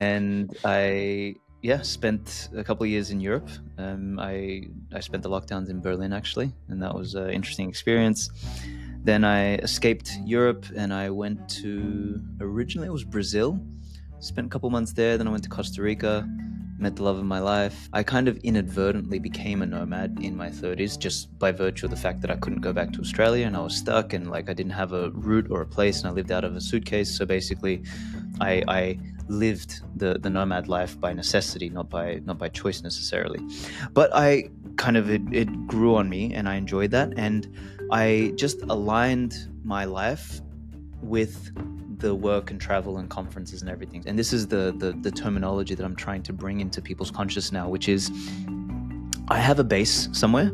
And I spent a couple of years in Europe. I spent the lockdowns in Berlin actually, and that was an interesting experience. Then I escaped Europe and I went to, originally it was Brazil. Spent a couple months there. Then I went to Costa Rica, met the love of my life. I kind of inadvertently became a nomad in my 30s just by virtue of the fact that I couldn't go back to Australia and I was stuck and like I didn't have a route or a place and I lived out of a suitcase. So basically I lived the nomad life by necessity, not by choice necessarily. But I kind of, it grew on me and I enjoyed that. And I just aligned my life with the work and travel and conferences and everything. And this is the terminology that I'm trying to bring into people's conscious now, which is I have a base somewhere,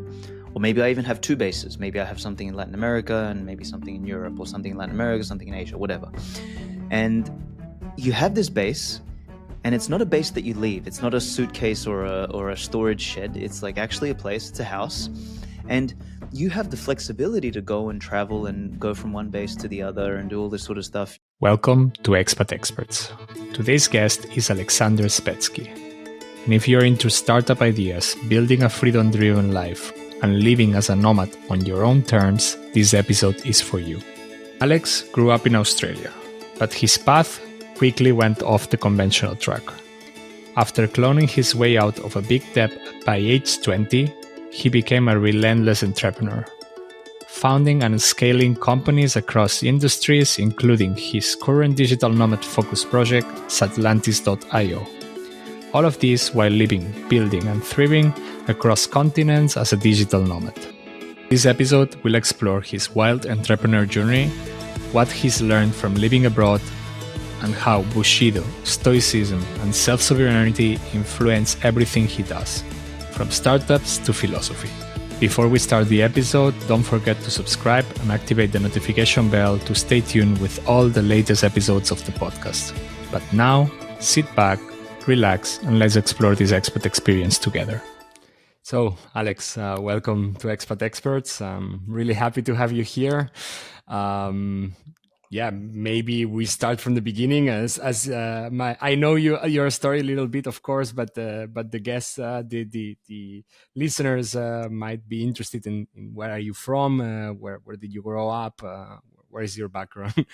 or maybe I even have two bases. Maybe I have something in Latin America and maybe something in Europe, or something in Latin America, something in Asia, whatever. And you have this base, and it's not a base that you leave. It's not a suitcase or a storage shed. It's like actually a place. It's a house. And you have the flexibility to go and travel and go from one base to the other and do all this sort of stuff. Welcome to Expat Experts. Today's guest is Aleksandar Svetski. And if you're into startup ideas, building a freedom-driven life, and living as a nomad on your own terms, this episode is for you. Aleks grew up in Australia, but his path quickly went off the conventional track. After cloning his way out of a big debt by age 20, he became a relentless entrepreneur, founding and scaling companies across industries, including his current digital nomad-focused project, Satlantis.io. All of this while living, building, and thriving across continents as a digital nomad. This episode will explore his wild entrepreneur journey, what he's learned from living abroad, and how Bushido, Stoicism, and self-sovereignty influence everything he does, from startups to philosophy. Before we start the episode, don't forget to subscribe and activate the notification bell to stay tuned with all the latest episodes of the podcast. But now, sit back, relax, and let's explore this expat experience together. So, Aleks, welcome to Expat Experts. I'm really happy to have you here. Maybe we start from the beginning. I know your story a little bit, of course, but the guests, the listeners might be interested in where are you from, where did you grow up, where is your background?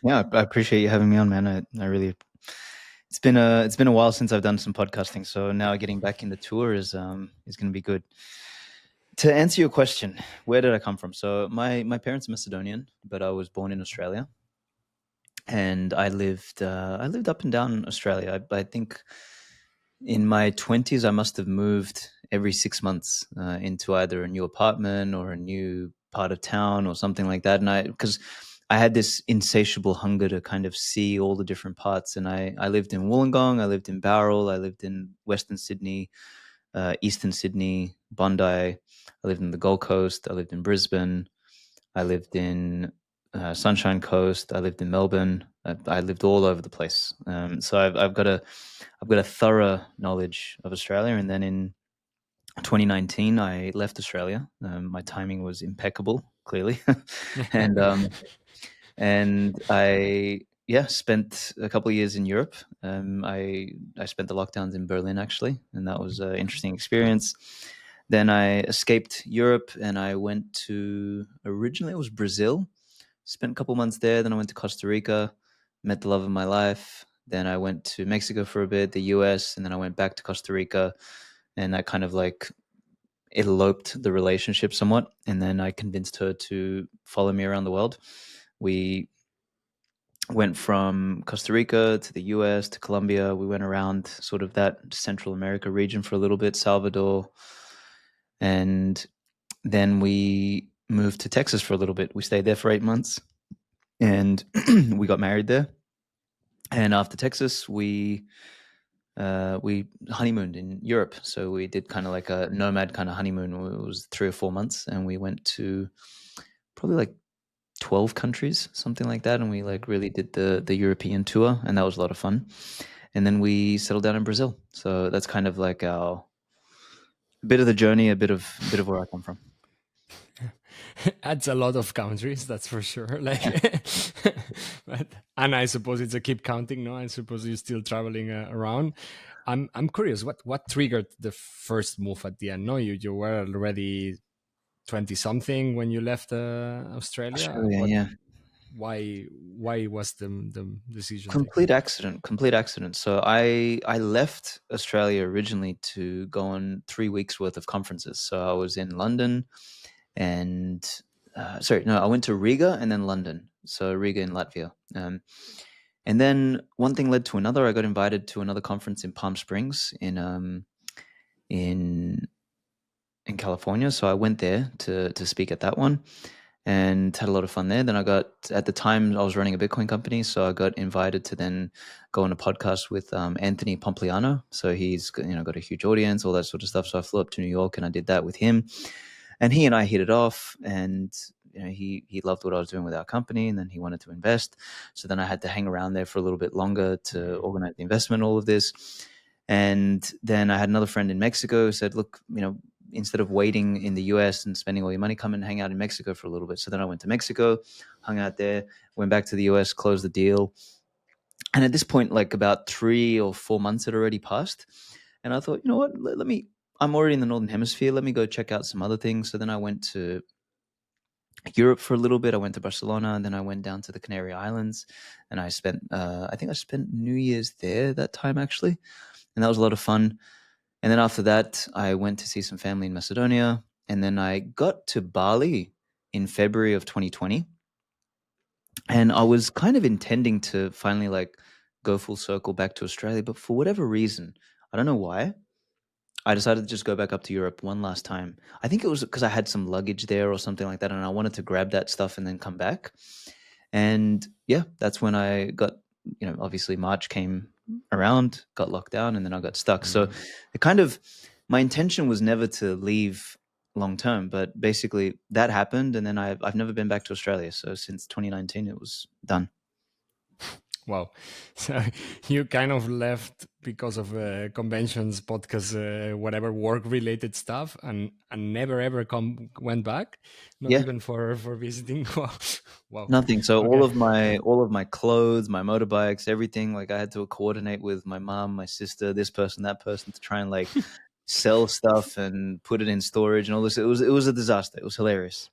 Yeah, I appreciate you having me on, man. I really. It's been a while since I've done some podcasting, so now getting back in the tour is going to be good. To answer your question, where did I come from? So my parents are Macedonian, but I was born in Australia, and I lived up and down Australia. I think in my 20s I must have moved every 6 months into either a new apartment or a new part of town or something like that. And because I had this insatiable hunger to kind of see all the different parts. And I lived in Wollongong, I lived in Bowral, I lived in Western Sydney, Eastern Sydney, Bondi. I lived in the Gold Coast, I lived in Brisbane, I lived in Sunshine Coast, I lived in Melbourne. I lived all over the place. So I've got a thorough knowledge of Australia. And then in 2019, I left Australia. My timing was impeccable, clearly. And I spent a couple of years in Europe. I spent the lockdowns in Berlin actually, and that was an interesting experience. Then I escaped Europe and I went to, originally it was Brazil. Spent a couple months there. Then I went to Costa Rica, met the love of my life. Then I went to Mexico for a bit, the US, and then I went back to Costa Rica, and that kind of like eloped the relationship somewhat. And then I convinced her to follow me around the world. We went from Costa Rica to the US to Colombia. We went around sort of that Central America region for a little bit, Salvador. And then we moved to Texas for a little bit. We stayed there for 8 months and we got married there. And after Texas, we honeymooned in Europe. So we did kind of like a nomad kind of honeymoon. It was 3 or 4 months, and we went to probably like 12 countries, something like that. And we like really did the European tour, and that was a lot of fun. And then we settled down in Brazil. So that's kind of like a bit of the journey, a bit of where I come from. That's a lot of countries, that's for sure. Like, and I suppose it's a keep counting. No, I suppose you're still traveling around. I'm curious. What triggered the first move at the end? No, you were already 20 something when you left Australia. Australia, yeah. Why was the decision taken? Complete accident. So I left Australia originally to go on 3 weeks worth of conferences. So I was in London and sorry, no, I went to Riga and then London. So Riga in Latvia. And then one thing led to another. I got invited to another conference in Palm Springs in in California. So I went there to speak at that one and had a lot of fun there. Then I got, at the time I was running a Bitcoin company, so I got invited to then go on a podcast with Anthony Pompliano. So he's got a huge audience, all that sort of stuff. So I flew up to New York and I did that with him, and he and I hit it off. And he loved what I was doing with our company, and then he wanted to invest. So then I had to hang around there for a little bit longer to organize the investment, all of this. And then I had another friend in Mexico who said, look, instead of waiting in the US and spending all your money, come and hang out in Mexico for a little bit. So then I went to Mexico, hung out there, went back to the US, closed the deal. And at this point, like about 3 or 4 months had already passed. And I thought, you know what, I'm already in the Northern Hemisphere. Let me go check out some other things. So then I went to Europe for a little bit. I went to Barcelona, and then I went down to the Canary Islands, and I think I spent New Year's there that time, actually. And that was a lot of fun. And then after that, I went to see some family in Macedonia. And then I got to Bali in February of 2020. And I was kind of intending to finally go full circle back to Australia. But for whatever reason, I don't know why, I decided to just go back up to Europe one last time. I think it was because I had some luggage there or something like that. And I wanted to grab that stuff and then come back. And yeah, that's when I got, obviously March came around, got locked down, and then I got stuck. So my intention was never to leave long term, but basically that happened. And then I've never been back to Australia. So since 2019, it was done. Wow. So you kind of left because of conventions, podcasts, whatever work related stuff, and never ever went back, not Yeah. even for visiting. Wow. Nothing. So Okay. all of my clothes, my motorbikes, everything, I had to coordinate with my mom, my sister, this person, that person, to try and sell stuff and put it in storage and all this. It was a disaster. It was hilarious.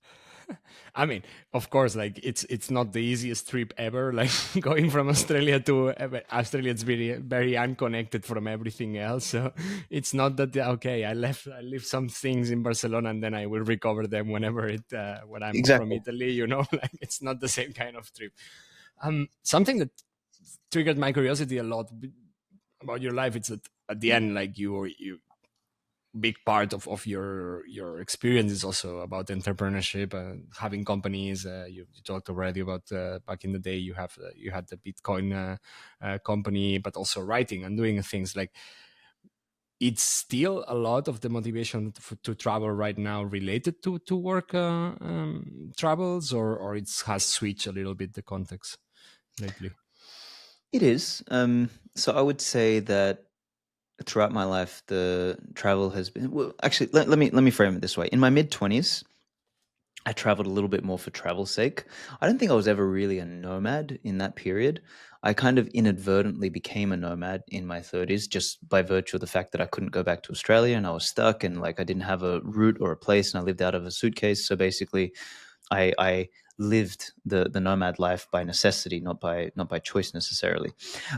I mean, of course, it's not the easiest trip ever. Like going from Australia to Australia, it's very very unconnected from everything else. So it's not that okay. I left some things in Barcelona and then I will recover them whenever when I'm from Exactly. Italy. Like it's not the same kind of trip. Something that triggered my curiosity a lot about your life. It's that at the end, like you big part of your experience is also about entrepreneurship and having companies. You talked already about back in the day you had the Bitcoin company, but also writing and doing things. Like it's still a lot of the motivation to travel right now related to work travels, or it has switched a little bit the context lately. It is. So I would say that throughout my life, the travel has been, well, actually, let me frame it this way. In my mid-20s, I traveled a little bit more for travel's sake. I don't think I was ever really a nomad in that period. I kind of inadvertently became a nomad in my 30s just by virtue of the fact that I couldn't go back to Australia and I was stuck, and I didn't have a route or a place, and I lived out of a suitcase. So basically, I lived the nomad life by necessity, not by choice necessarily.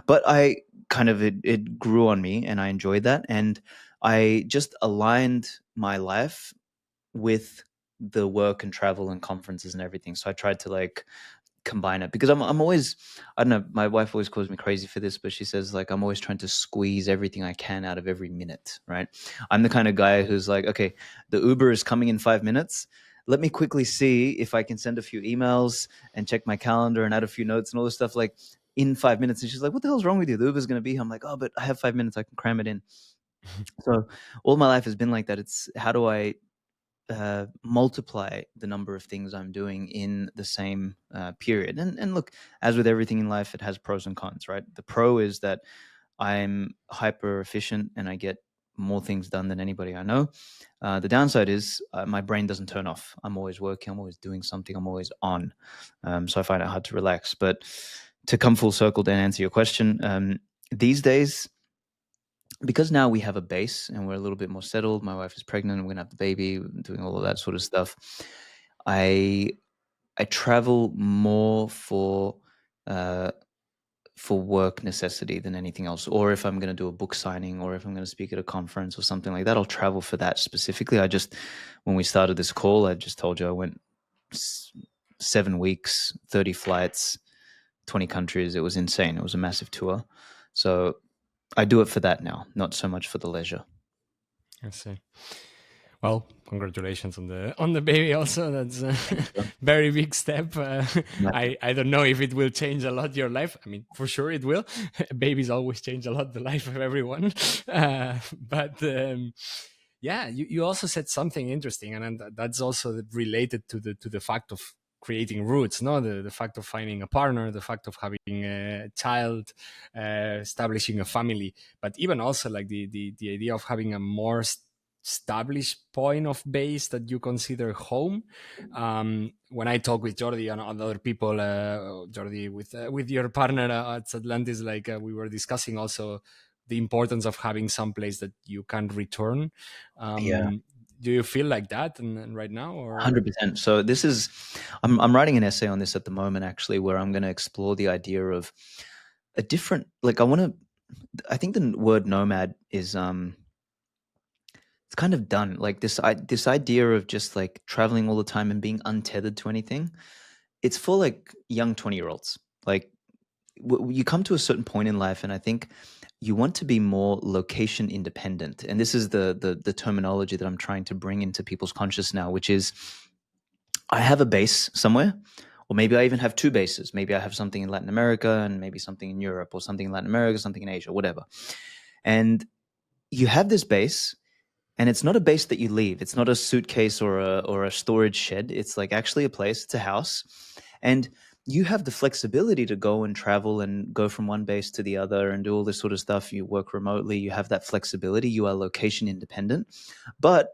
But I kind of, it grew on me, and I enjoyed that, and I just aligned my life with the work and travel and conferences and everything. So I tried to combine it, because I'm always, I don't know, my wife always calls me crazy for this, but she says I'm always trying to squeeze everything I can out of every minute, right? I'm the kind of guy who's like, okay, the Uber is coming in 5 minutes. Let me quickly see if I can send a few emails and check my calendar and add a few notes and all this stuff in 5 minutes. And she's like, what the hell's wrong with you? The Uber's going to be here. I'm like, oh, but I have 5 minutes. I can cram it in. So all my life has been like that. It's how do I multiply the number of things I'm doing in the same period. And look, as with everything in life, it has pros and cons, right? The pro is that I'm hyper efficient and I get more things done than anybody I know. The downside is my brain doesn't turn off. I'm always working. I'm always doing something. I'm always on. So I find it hard to relax. But to come full circle to answer your question, these days, because now we have a base and we're a little bit more settled, my wife is pregnant, we're gonna have the baby, doing all of that sort of stuff. I travel more for work necessity than anything else. Or if I'm going to do a book signing, or if I'm going to speak at a conference or something like that, I'll travel for that specifically. When we started this call, I just told you I went 7 weeks, 30 flights, 20 countries. It was insane. It was a massive tour. So I do it for that now, not so much for the leisure. I see. Well, congratulations on the baby. Also, that's a very big step. I don't know if it will change a lot your life. I mean, for sure it will. Babies always change a lot the life of everyone. Yeah, you also said something interesting, and that's also related to the fact of creating roots, no, the fact of finding a partner, the fact of having a child, establishing a family, but even also like the idea of having a more established point of base that you consider home. When I talk with Jordi and other people, Jordi, with your partner at Satlantis, like we were discussing also the importance of having some place that you can return. Yeah. Do you feel like that and right now, or 100%? So I'm writing an essay on this at the moment, actually, where I'm going to explore the idea of a different, like I think the word nomad is it's kind of done. Like this idea of just like traveling all the time and being untethered to anything. It's for like young 20-year-olds. Like you come to a certain point in life, and I think you want to be more location independent. And this is the terminology that I'm trying to bring into people's conscious now, which is I have a base somewhere, or maybe I even have two bases. Maybe I have something in Latin America and maybe something in Europe, or something in Latin America, something in Asia, whatever. And you have this base, and it's not a base that you leave. It's not a suitcase or a storage shed. It's like actually a place. It's a house. And you have the flexibility to go and travel and go from one base to the other and do all this sort of stuff. You work remotely. You have that flexibility. You are location independent. But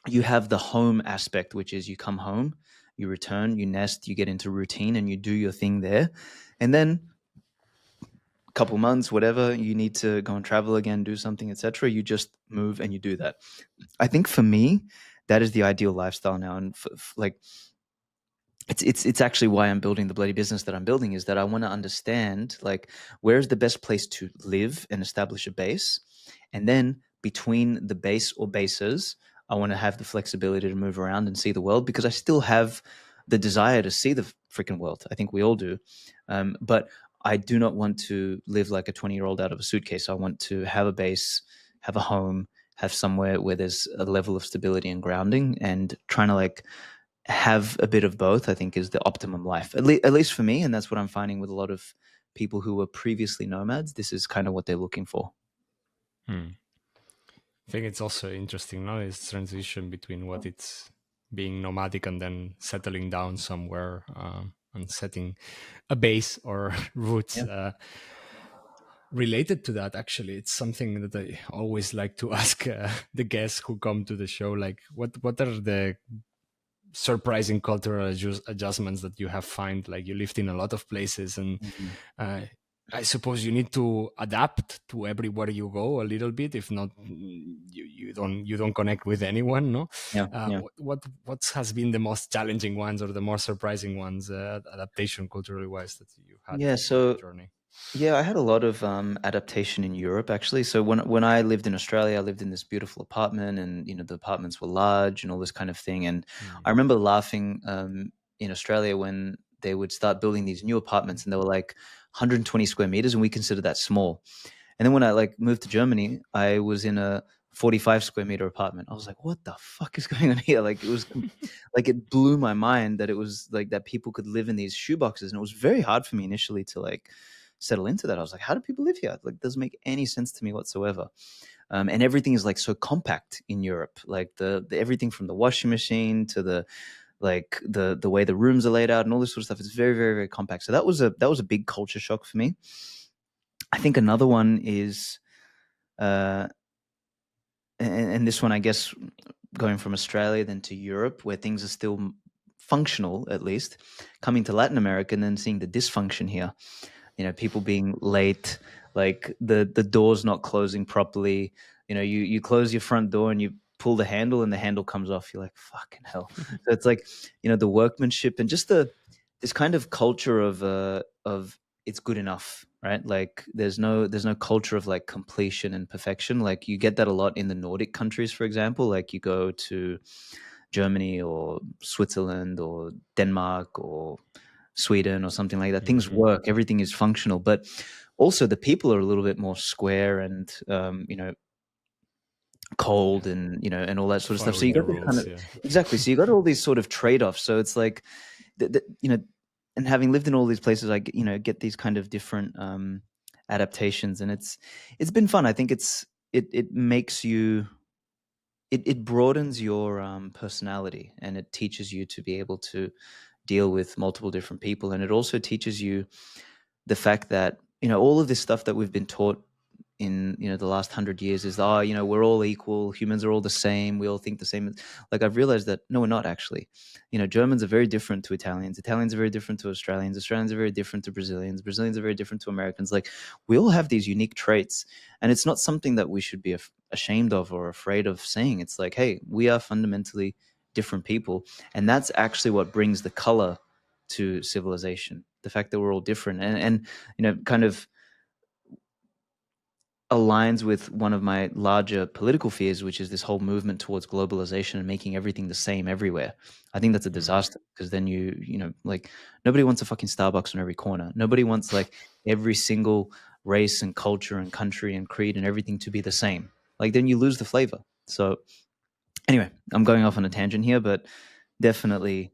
you have the home aspect, which is you come home, you return, you nest, you get into routine, and you do your thing there. And then couple months, whatever, you need to go and travel again, do something, etc. You just move and you do that. I think for me, that is the ideal lifestyle now. And like, it's actually why I'm building the bloody business that I'm building, is that I want to understand like where's the best place to live and establish a base, and then between the base or bases, I want to have the flexibility to move around and see the world, because I still have the desire to see the freaking world. I think we all do, but I do not want to live like a 20-year-old out of a suitcase. I want to have a base, have a home, have somewhere where there's a level of stability and grounding, and trying to like have a bit of both, I think, is the optimum life, at least for me. And that's what I'm finding with a lot of people who were previously nomads. This is kind of what they're looking for. I think it's also interesting now, this transition between what it's being nomadic and then settling down somewhere and setting a base or roots. Yeah. Related to that, actually, it's something that I always like to ask the guests who come to the show, like what are the surprising cultural adjustments that you have found? Like you lived in a lot of places, and I suppose you need to adapt to everywhere you go a little bit. If not, you don't connect with anyone, no? Yeah. What has been the most challenging ones or the more surprising ones, adaptation culturally wise, that you had? Yeah. So journey. yeah, I had a lot of adaptation in Europe, actually. So when I lived in Australia, I lived in this beautiful apartment, and the apartments were large and all this kind of thing. And I remember laughing in Australia when they would start building these new apartments, and they were like 120 square meters, and we considered that small. And then when I like moved to Germany, I was in a 45 square meter apartment. I was like, what the fuck is going on here? Like it was like, it blew my mind that it was like that people could live in these shoeboxes. And it was very hard for me initially to like settle into that. I was like, how do people live here? Like, it doesn't make any sense to me whatsoever. And everything is like so compact in Europe, like the everything from the washing machine to the way the rooms are laid out and all this sort of stuff. It's very, very, very compact. So that was a big culture shock for me. I think another one is and this one, I guess, going from Australia then to Europe, where things are still functional, at least, coming to Latin America and then seeing the dysfunction here. People being late, like the doors not closing properly. You close your front door and you pull the handle and the handle comes off. You're like, fucking hell. So it's like, the workmanship and just this kind of culture of it's good enough, right? Like there's no culture of like completion and perfection. Like you get that a lot in the Nordic countries, for example. Like you go to Germany or Switzerland or Denmark or Sweden or something like that. Things work, everything is functional, but also the people are a little bit more square and cold and and all that sort of stuff. So Following you the got this kind rules, of yeah. exactly. So you got all these sort of trade-offs. So it's like and having lived in all these places, I get these kind of different adaptations, and it's been fun. I think it makes you it broadens your personality, and it teaches you to be able to deal with multiple different people, and it also teaches you the fact that all of this stuff that we've been taught in the last 100 years is we're all equal, humans are all the same, we all think the same. Like I've realized that no, we're not actually. Germans are very different to Italians are very different to Australians are very different to Brazilians are very different to Americans. Like we all have these unique traits, and it's not something that we should be ashamed of or afraid of saying. It's like, hey, we are fundamentally different people, and that's actually what brings the color to civilization, the fact that we're all different, and kind of aligns with one of my larger political fears, which is this whole movement towards globalization and making everything the same everywhere. I think that's a disaster, because then like nobody wants a fucking Starbucks on every corner. Nobody wants like every single race and culture and country and creed and everything to be the same. Like then you lose the flavor. So anyway, I'm going off on a tangent here, but definitely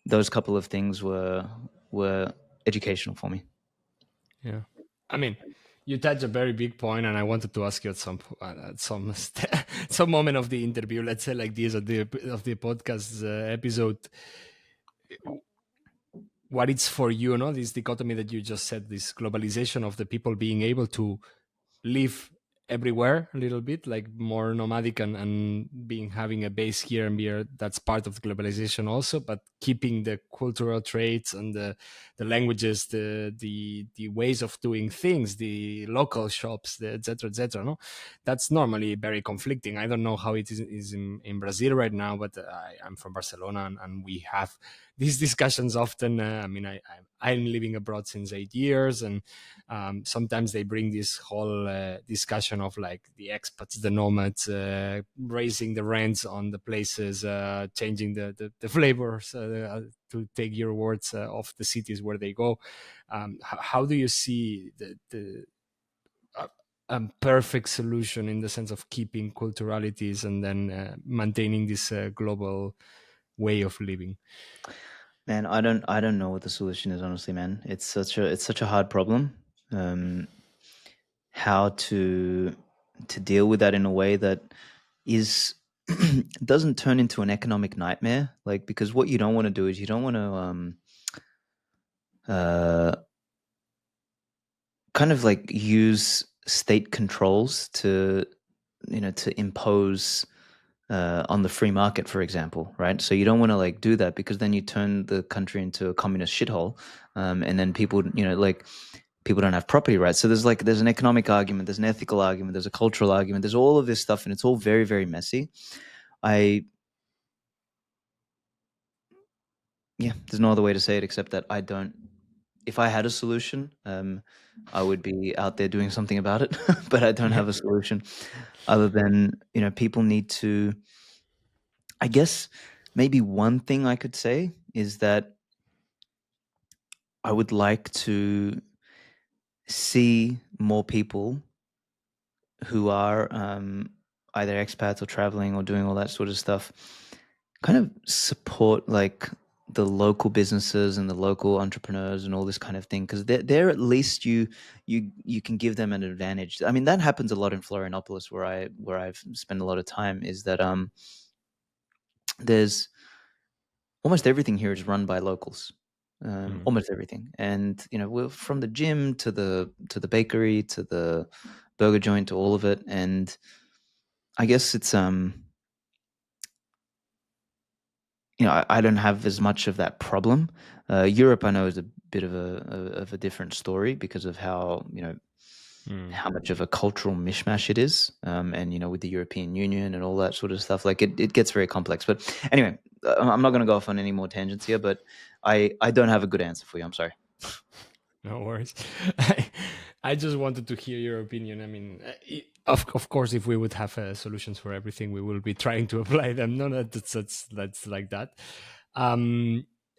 those couple of things were educational for me. Yeah, I mean, you touched a very big point, and I wanted to ask you at some moment of the interview, let's say like this, of the podcast episode, what it's for you, this dichotomy that you just said, this globalization of the people being able to live everywhere a little bit, like more nomadic, and being having a base here and here. That's part of globalization also, but keeping the cultural traits and the languages, the ways of doing things, the local shops, the etc etc. No, that's normally very conflicting. I don't know how it is in Brazil right now, but I'm from Barcelona, and we have these discussions often. I mean, I'm living abroad since 8 years, and sometimes they bring this whole discussion of like the expats, the nomads, raising the rents on the places, changing the flavors, to take your words, of the cities where they go. How do you see the perfect solution in the sense of keeping culturalities and then maintaining this global way of living? Man, I don't know what the solution is, honestly, man. It's such a hard problem. How to deal with that in a way that is doesn't turn into an economic nightmare. Like, because what you don't want to do is you don't want to kind of like use state controls to to impose on the free market, for example, right? So you don't want to like do that, because then you turn the country into a communist shithole, and then people, like people don't have property rights. So there's an economic argument, there's an ethical argument, there's a cultural argument, there's all of this stuff, and it's all very, very messy. There's no other way to say it except that I don't. If I had a solution, I would be out there doing something about it, but I don't have a solution other than people need to. I guess maybe one thing I could say is that I would like to see more people who are either expats or traveling or doing all that sort of stuff kind of support like the local businesses and the local entrepreneurs and all this kind of thing, because they're at least you can give them an advantage. I mean, that happens a lot in Florianopolis, where I've spent a lot of time, is that there's almost everything here is run by locals. Almost everything, and we're from the gym to the bakery to the burger joint to all of it. And I guess it's I don't have as much of that problem. Europe, I know, is a bit of a different story because of how how much of a cultural mishmash it is, and with the European Union and all that sort of stuff, like it gets very complex. But anyway, I'm not going to go off on any more tangents here. But I don't have a good answer for you. I'm sorry. No worries. I just wanted to hear your opinion. I mean, of course, if we would have solutions for everything, we will be trying to apply them. No, that's like that.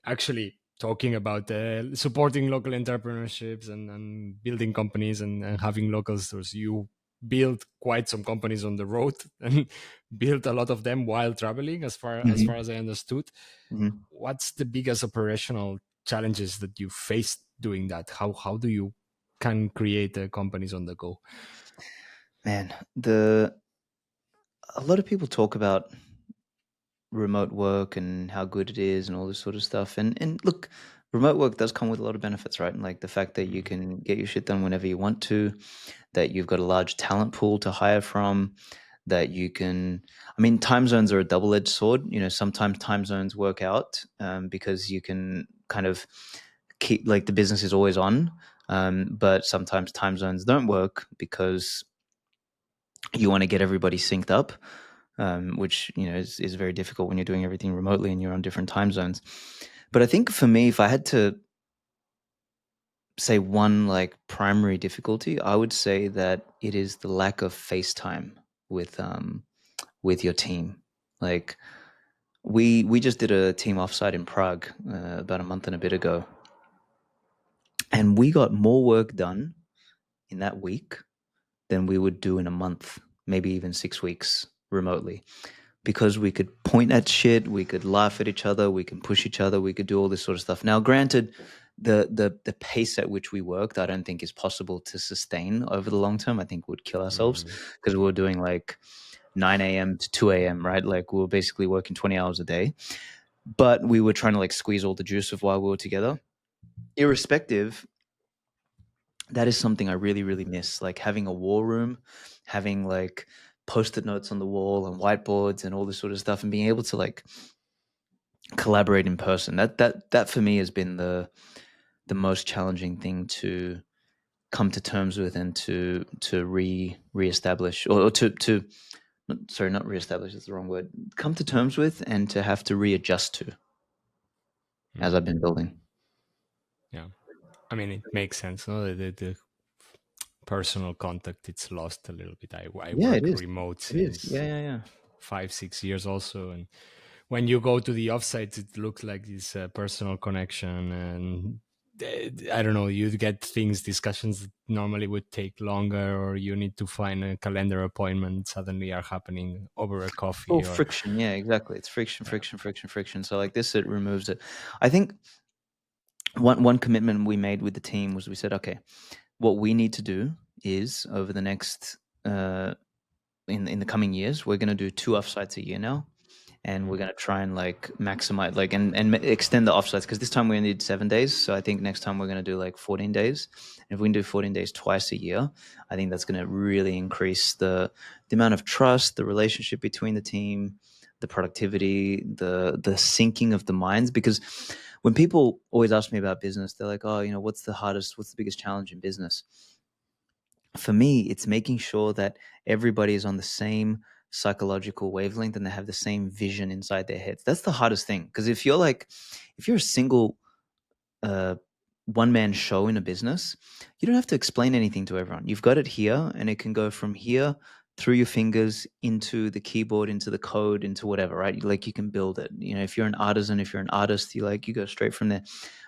Actually, talking about supporting local entrepreneurships and building companies and having local stores, you built quite some companies on the road and built a lot of them while traveling, as far as I understood. Hmm. What's the biggest operational challenges that you faced doing that? How do you can create companies on the go? Man, a lot of people talk about remote work and how good it is and all this sort of stuff. And look, remote work does come with a lot of benefits, right? And like the fact that you Mm, can get your shit done whenever you want to, that you've got a large talent pool to hire from, that you can. I mean, time zones are a double-edged sword. Sometimes time zones work out, because you can kind of keep, like, the business is always on. But sometimes time zones don't work because you want to get everybody synced up, which is very difficult when you're doing everything remotely and you're on different time zones. But I think for me, if I had to say one like primary difficulty, I would say that it is the lack of FaceTime with your team. Like, we just did a team offsite in Prague about a month and a bit ago, and we got more work done in that week than we would do in a month, maybe even 6 weeks remotely, because we could point at shit, we could laugh at each other, we can push each other, we could do all this sort of stuff. Now, granted, the pace at which we worked, I don't think is possible to sustain over the long term. I think we'd kill ourselves mm, because we were doing like 9 a.m. to 2 a.m., right? Like we were basically working 20 hours a day, but we were trying to like squeeze all the juice of while we were together. Irrespective, that is something I really, really miss. Like having a war room, having like post-it notes on the wall and whiteboards and all this sort of stuff, and being able to like collaborate in person. That for me has been the most challenging thing to come to terms with and to reestablish, or to sorry, not reestablish, that's the wrong word. Come to terms with and to have to readjust to as mm. I've been building. Yeah, I mean it makes sense. No, the personal contact it's lost a little bit. I Yeah, it work is. remote It is. since Yeah, yeah, yeah. 5 6 years also, and when you go to the offsites, it looks like this personal connection, and I don't know, you get things, discussions that normally would take longer, or you need to find a calendar appointment suddenly are happening over a Oh, coffee, or friction. Yeah, exactly. It's friction, yeah. friction, friction, friction. So like this, it removes it. I think one commitment we made with the team was we said, okay, what we need to do is over the next in the coming years, we're going to do 2 offsites a year now, and we're Mm, going to try and like maximize, like, and extend the offsites, because this time we only did 7 days. So I think next time we're going to do like 14 days. And if we can do 14 days twice a year, I think that's going to really increase the amount of trust, the relationship between the team, the productivity, the syncing of the minds. Because when people always ask me about business, they're like, oh, what's the biggest challenge in business? For me, it's making sure that everybody is on the same psychological wavelength and they have the same vision inside their heads. That's the hardest thing. Because if you're a single uh, one man show in a business, you don't have to explain anything to everyone. You've got it here, and it can go from here through your fingers into the keyboard, into the code, into whatever, right? Like you can build it. If you're an artisan, if you're an artist, you go straight from there.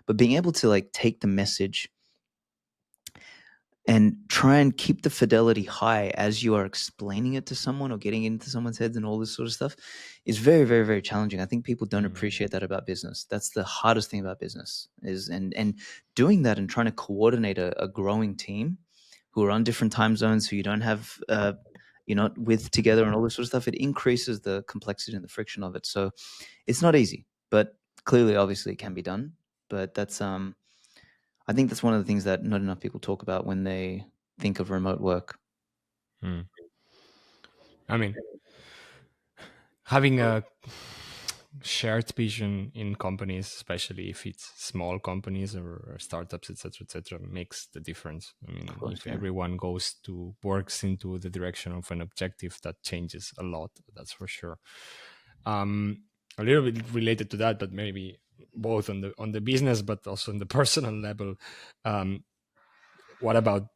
But being able to like take the message and try and keep the fidelity high as you are explaining it to someone or getting into someone's heads and all this sort of stuff is very, very, very challenging. I think people don't mm, appreciate that about business. That's the hardest thing about business, is and doing that and trying to coordinate a growing team who are on different time zones, who you don't have you're not with together and all this sort of stuff. It increases the complexity and the friction of it. So it's not easy, but clearly, obviously, it can be done. But that's I think that's one of the things that not enough people talk about when they think of remote work. mm. I mean, having a shared vision in companies, especially if it's small companies or startups, etc., makes the difference. I mean, Of course, if yeah. everyone works into the direction of an objective, that changes a lot. That's for sure. A little bit related to that, but maybe both on the business, but also on the personal level. What about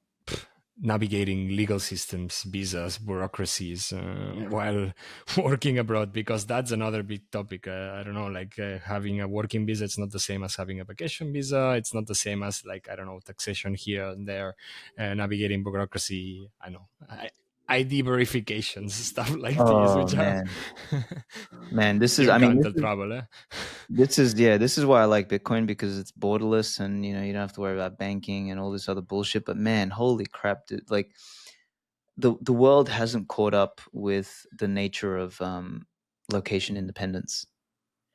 navigating legal systems, visas, bureaucracies while working abroad? Because that's another big topic. I don't know, like having a working visa, it's not the same as having a vacation visa. It's not the same as, like, I don't know, taxation here and there, navigating bureaucracy. I know. ID verifications, stuff like this, Oh which are man, this is. you I mean, can't travel. this is why I like Bitcoin, because it's borderless, and you know you don't have to worry about banking and all this other bullshit. But man, holy crap, dude! Like the world hasn't caught up with the nature of location independence.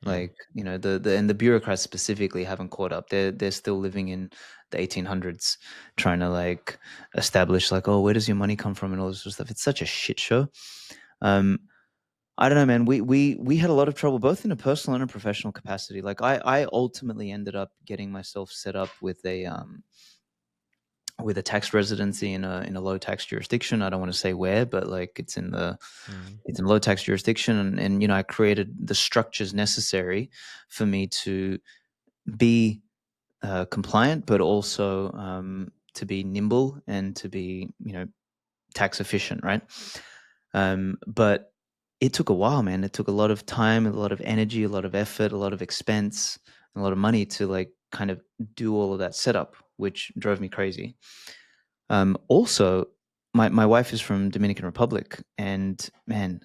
Like, you know, the bureaucrats specifically haven't caught up. They're still living in the 1800s, trying to like establish like, oh, where does your money come from and all this sort of stuff. It's such a shit show. Um, I don't know, man. We had a lot of trouble both in a personal and a professional capacity. Like I ultimately ended up getting myself set up with a tax residency in a low tax jurisdiction. I don't want to say where, but like it's in low tax jurisdiction, and you know I created the structures necessary for me to be compliant, but also to be nimble and to be, you know, tax efficient, right? But it took a while, man. It took a lot of time, a lot of energy, a lot of effort, a lot of expense, a lot of money to like kind of do all of that setup, which drove me crazy. Also, my wife is from Dominican Republic, and man,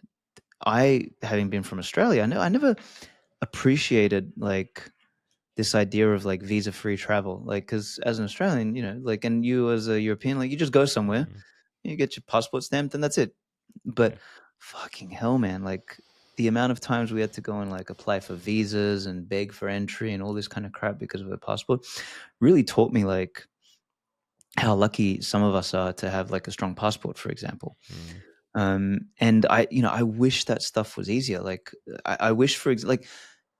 I, having been from Australia, I never appreciated like this idea of like visa free travel. Like, because as an Australian, you know, like, and you as a European, like, you just go somewhere, you get your passport stamped, and that's it. But Yeah. fucking hell, man, like the amount of times we had to go and like apply for visas and beg for entry and all this kind of crap because of a passport really taught me like how lucky some of us are to have like a strong passport, for example. And I, you know, I wish that stuff was easier. Like, I wish, like,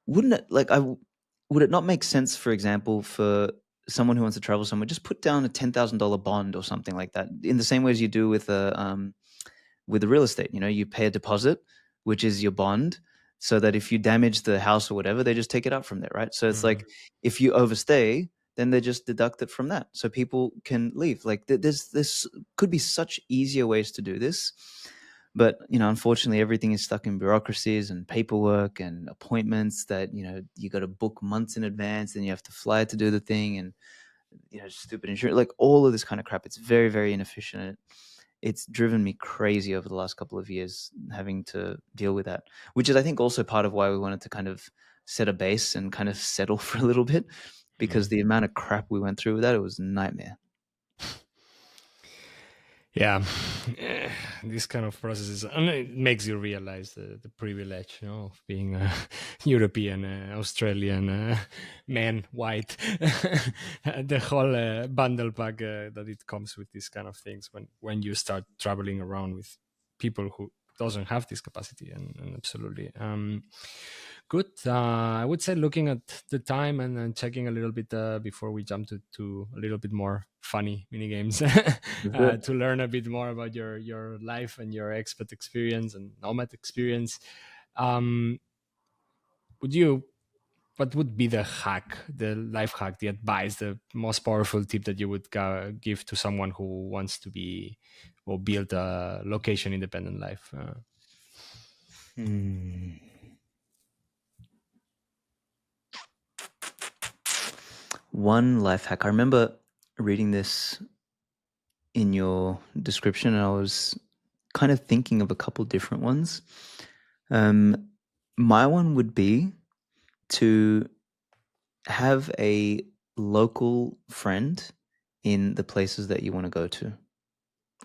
wouldn't it, like, would it not make sense, for example, for someone who wants to travel somewhere, just put down a $10,000 bond or something like that, in the same way as you do with the real estate? You know, you pay a deposit, which is your bond, so that if you damage the house or whatever, they just take it out from there, right? So it's like if you overstay, then they just deduct it from that, so people can leave. Like this could be such easier ways to do this, but you know, unfortunately, everything is stuck in bureaucracies and paperwork and appointments that, you know, you got to book months in advance, and you have to fly to do the thing, and you know, stupid insurance, like all of this kind of crap. It's very, very inefficient. It's driven me crazy over the last couple of years having to deal with that, which is, I think, also part of why we wanted to kind of set a base and kind of settle for a little bit, because the amount of crap we went through with that, it was a nightmare. Yeah, this kind of processes, and it makes you realize the privilege, you know, of being a European, Australian man, white, the whole bundle pack that it comes with these kind of things when you start traveling around with people who doesn't have this capacity, and absolutely. Good. I would say, looking at the time and checking a little bit before we jump to a little bit more funny mini games to learn a bit more about your life and your expat experience and nomad experience. Would you? What would be the hack, the life hack, the advice, the most powerful tip that you would give to someone who wants to be or build a location independent life? One life hack. I remember reading this in your description, and I was kind of thinking of a couple different ones. My one would be to have a local friend in the places that you want to go to,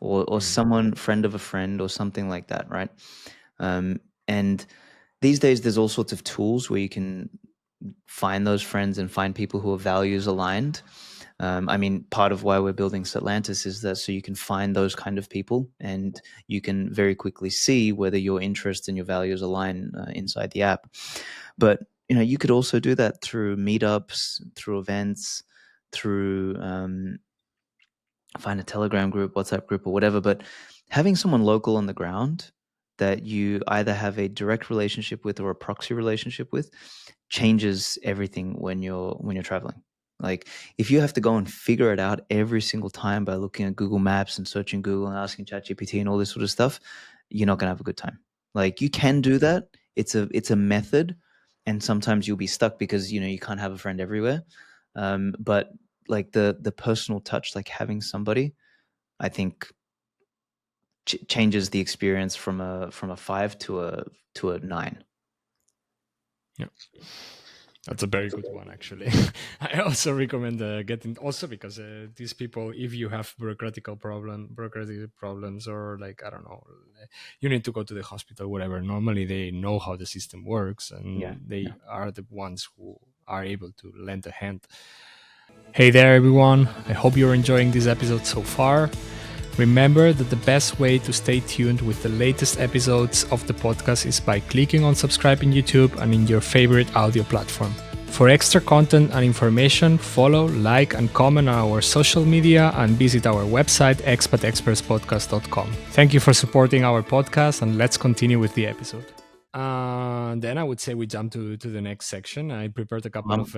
or someone, friend of a friend, or something like that, right? And these days, there's all sorts of tools where you can find those friends and find people who are values aligned. I mean, part of why we're building Satlantis is that so you can find those kind of people, and you can very quickly see whether your interests and your values align inside the app. But you could also do that through meetups, through events, through find a Telegram group, WhatsApp group, or whatever. But having someone local on the ground that you either have a direct relationship with or a proxy relationship with changes everything when you're traveling. Like, if you have to go and figure it out every single time by looking at Google Maps and searching Google and asking ChatGPT and all this sort of stuff, you're not gonna have a good time. Like, you can do that. It's a method, and sometimes you'll be stuck because you can't have a friend everywhere. But like the personal touch, like having somebody, I think changes the experience from a 5 to a 9. Yeah. That's a very good one, actually. I also recommend getting, also because these people, if you have bureaucratic problems, or like, I don't know, you need to go to the hospital, whatever. Normally they know how the system works, and they are the ones who are able to lend a hand. Hey there, everyone. I hope you're enjoying this episode so far. Remember that the best way to stay tuned with the latest episodes of the podcast is by clicking on subscribe in YouTube and in your favorite audio platform. For extra content and information, follow, like, and comment on our social media and visit our website, expatexpertspodcast.com. Thank you for supporting our podcast, and let's continue with the episode. Then I would say we jump to the next section. I prepared a couple of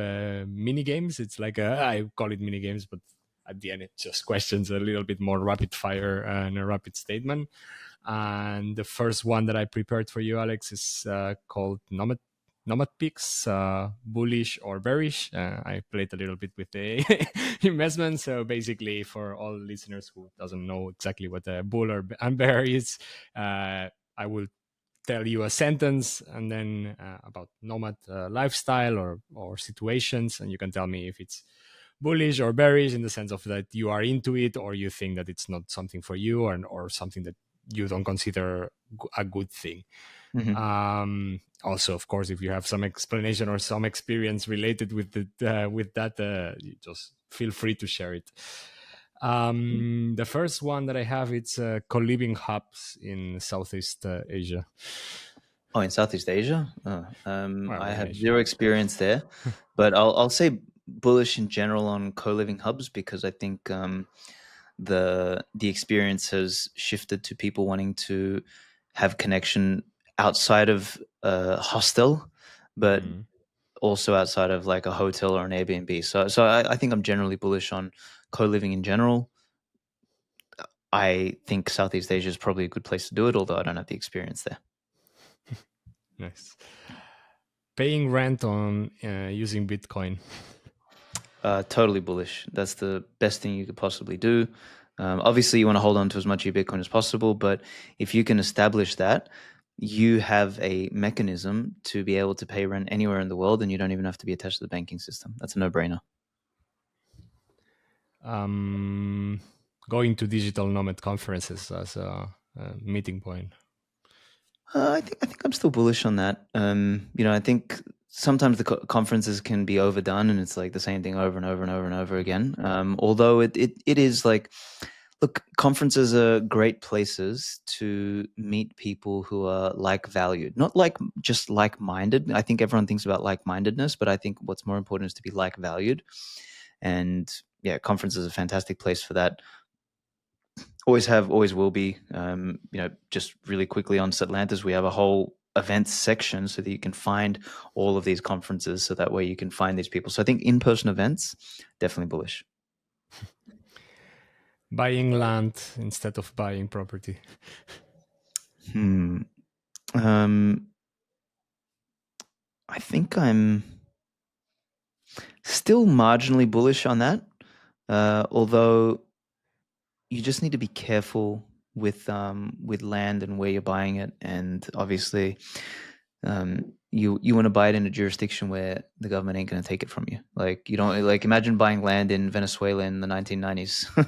mini games. It's like I call it mini games, but at the end it's just questions, a little bit more rapid fire and a rapid statement. And the first one that I prepared for you, Aleks, is called Nomad Picks, Bullish or Bearish. I played a little bit with the investment. So basically, for all listeners who doesn't know exactly what a bull and bear is, I will tell you a sentence and then about nomad lifestyle or situations, and you can tell me if it's bullish or bearish, in the sense of that you are into it or you think that it's not something for you, or something that you don't consider a good thing. Mm-hmm. Also, of course, if you have some explanation or some experience related with that, you just feel free to share it. The first one that I have, it's co-living hubs in Southeast Asia. Oh, in Southeast Asia? I have zero Asia. experience there, but I'll say bullish in general on co-living hubs, because I think the experience has shifted to people wanting to have connection outside of a hostel, but also outside of like a hotel or an Airbnb. So I think I'm generally bullish on co-living in general. I think Southeast Asia is probably a good place to do it, although I don't have the experience there. Nice. Paying rent on using Bitcoin. Totally bullish. That's the best thing you could possibly do. Obviously, you want to hold on to as much of your Bitcoin as possible, but if you can establish that, you have a mechanism to be able to pay rent anywhere in the world, and you don't even have to be attached to the banking system. That's a no-brainer. Going to digital nomad conferences as a meeting point. I think I'm still bullish on that. I think sometimes the conferences can be overdone, and it's like the same thing over and over and over and over again. Although it is like, look, conferences are great places to meet people who are like-valued, not like just like-minded. I think everyone thinks about like-mindedness, but I think what's more important is to be like-valued. And yeah, conferences are a fantastic place for that. Always have, always will be. Just really quickly on Satlantis, we have a whole events section so that you can find all of these conferences, so that way you can find these people. So I think in-person events, definitely bullish. Buying land instead of buying property. I think I'm still marginally bullish on that, although you just need to be careful with land and where you're buying it, and obviously you want to buy it in a jurisdiction where the government ain't going to take it from you. Like, you don't, like, imagine buying land in Venezuela in the 1990s.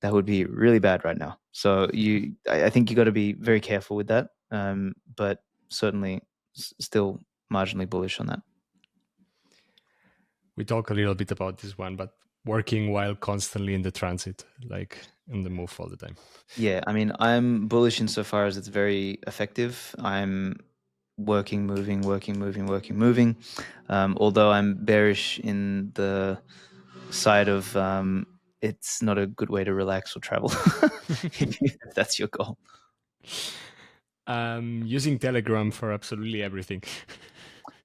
That would be really bad right now. So I think you got to be very careful with that, but certainly still marginally bullish on that. We talk a little bit about this one, but working while constantly in the transit, like in the move all the time. Yeah, I mean, I'm bullish insofar as it's very effective. I'm working, moving, working, moving, working, moving. Although I'm bearish in the side of it's not a good way to relax or travel if that's your goal. Using Telegram for absolutely everything.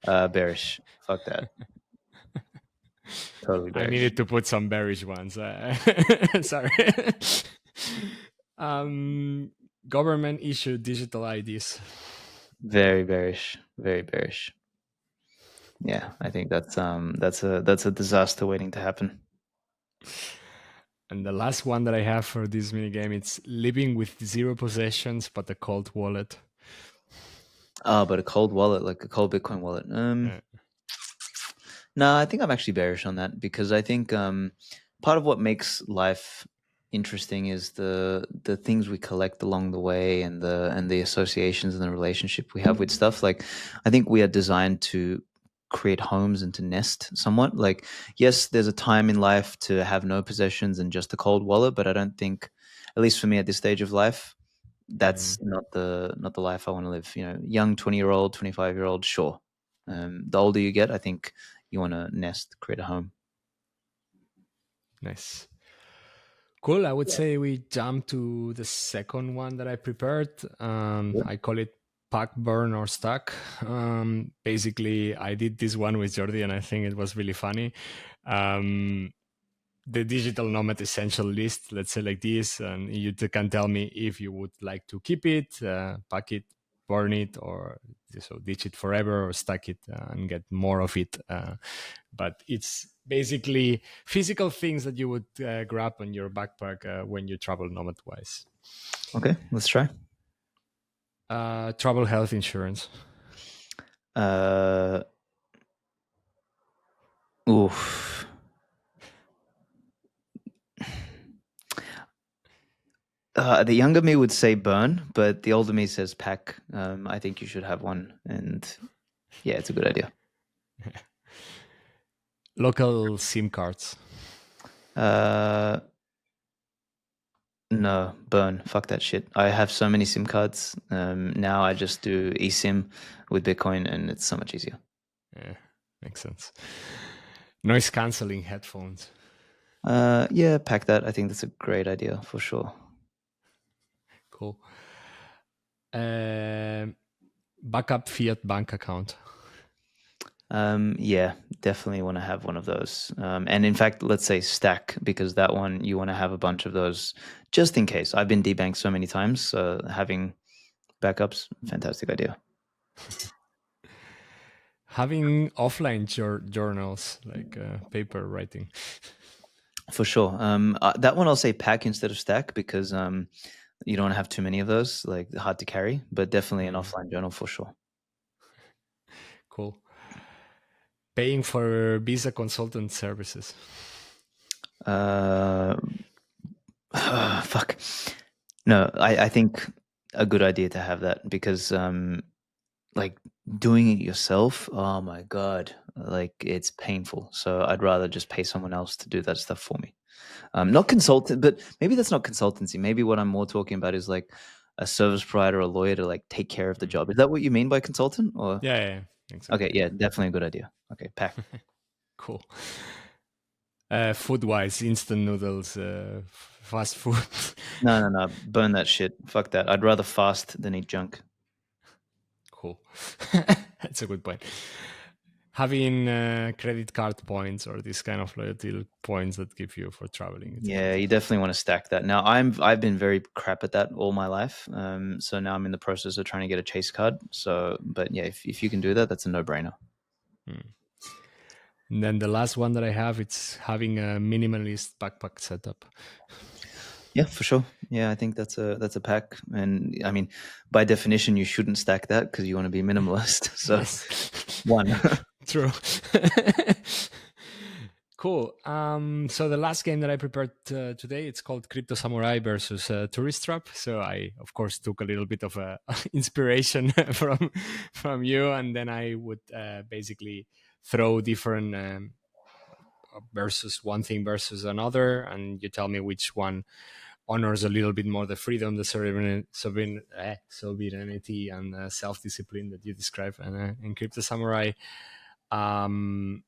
Bearish. Fuck that. Totally I bearish. needed to put some bearish ones. Sorry. Government issued digital IDs. Very bearish. Very bearish. Yeah, I think that's a disaster waiting to happen. And the last one that I have for this mini game, it's living with 0 possessions but a cold wallet. But a cold wallet, like a cold Bitcoin wallet. No, I think I'm actually bearish on that because I think part of what makes life interesting is the things we collect along the way and the associations and the relationship we have with stuff. Like, I think we are designed to create homes and to nest somewhat. Like, yes, there's a time in life to have no possessions and just a cold wallet, but I don't think, at least for me at this stage of life, that's not the life I want to live. You know, young 20-year-old, 25-year-old, sure. The older you get, I think you want to nest, create a home. Nice. Cool. I would say we jump to the second one that I prepared. I call it pack, burn, or stack. Basically, I did this one with Jordi, and I think it was really funny. The digital nomad essential list, let's say like this, and you can tell me if you would like to keep it, pack it, burn it, or so ditch it forever, or stack it and get more of it. But it's basically physical things that you would grab on your backpack when you travel nomad-wise. Okay, let's try. Travel health insurance. Oof. The younger me would say burn, but the older me says pack. I think you should have one, and yeah, it's a good idea. Local SIM cards. No, burn. Fuck that shit. I have so many SIM cards. Now I just do eSIM with Bitcoin, and it's so much easier. Yeah, makes sense. Noise cancelling headphones. Yeah, pack that. I think that's a great idea for sure. Cool. Backup fiat bank account. Yeah, definitely want to have one of those. And in fact, let's say stack, because that one you want to have a bunch of those just in case. I've been debanked so many times, so having backups, fantastic idea. Having offline journals, like paper writing. For sure. That one I'll say pack instead of stack because you don't have too many of those, like hard to carry, but definitely an offline journal for sure. Cool. Paying for visa consultant services. Fuck. No, I think a good idea to have that because like doing it yourself, oh my God, like it's painful. So I'd rather just pay someone else to do that stuff for me. Not consultant, but maybe that's not consultancy. Maybe what I'm more talking about is like a service provider or a lawyer to like take care of the job. Is that what you mean by consultant? Or Yeah, exactly. Okay, yeah, definitely a good idea. Okay, pack. Cool. Food-wise, instant noodles, fast food. No, burn that shit. Fuck that. I'd rather fast than eat junk. Cool. That's a good point. Having credit card points or this kind of loyalty points that give you for traveling. Yeah, you definitely want to stack that. Now, I've been very crap at that all my life. So now I'm in the process of trying to get a Chase card. So, but yeah, if you can do that, that's a no-brainer. And then the last one that I have, it's having a minimalist backpack setup. Yeah, for sure. Yeah, I think that's a pack, and I mean, by definition, you shouldn't stack that because you want to be minimalist. So, Yes. one. True. Cool. So the last game that I prepared today, it's called Crypto Samurai versus Tourist Trap. So I, of course, took a little bit of inspiration from you, and then I would basically throw different versus one thing versus another, and you tell me which one honors a little bit more the freedom, the sovereignty, and self-discipline that you describe in Crypto Samurai. And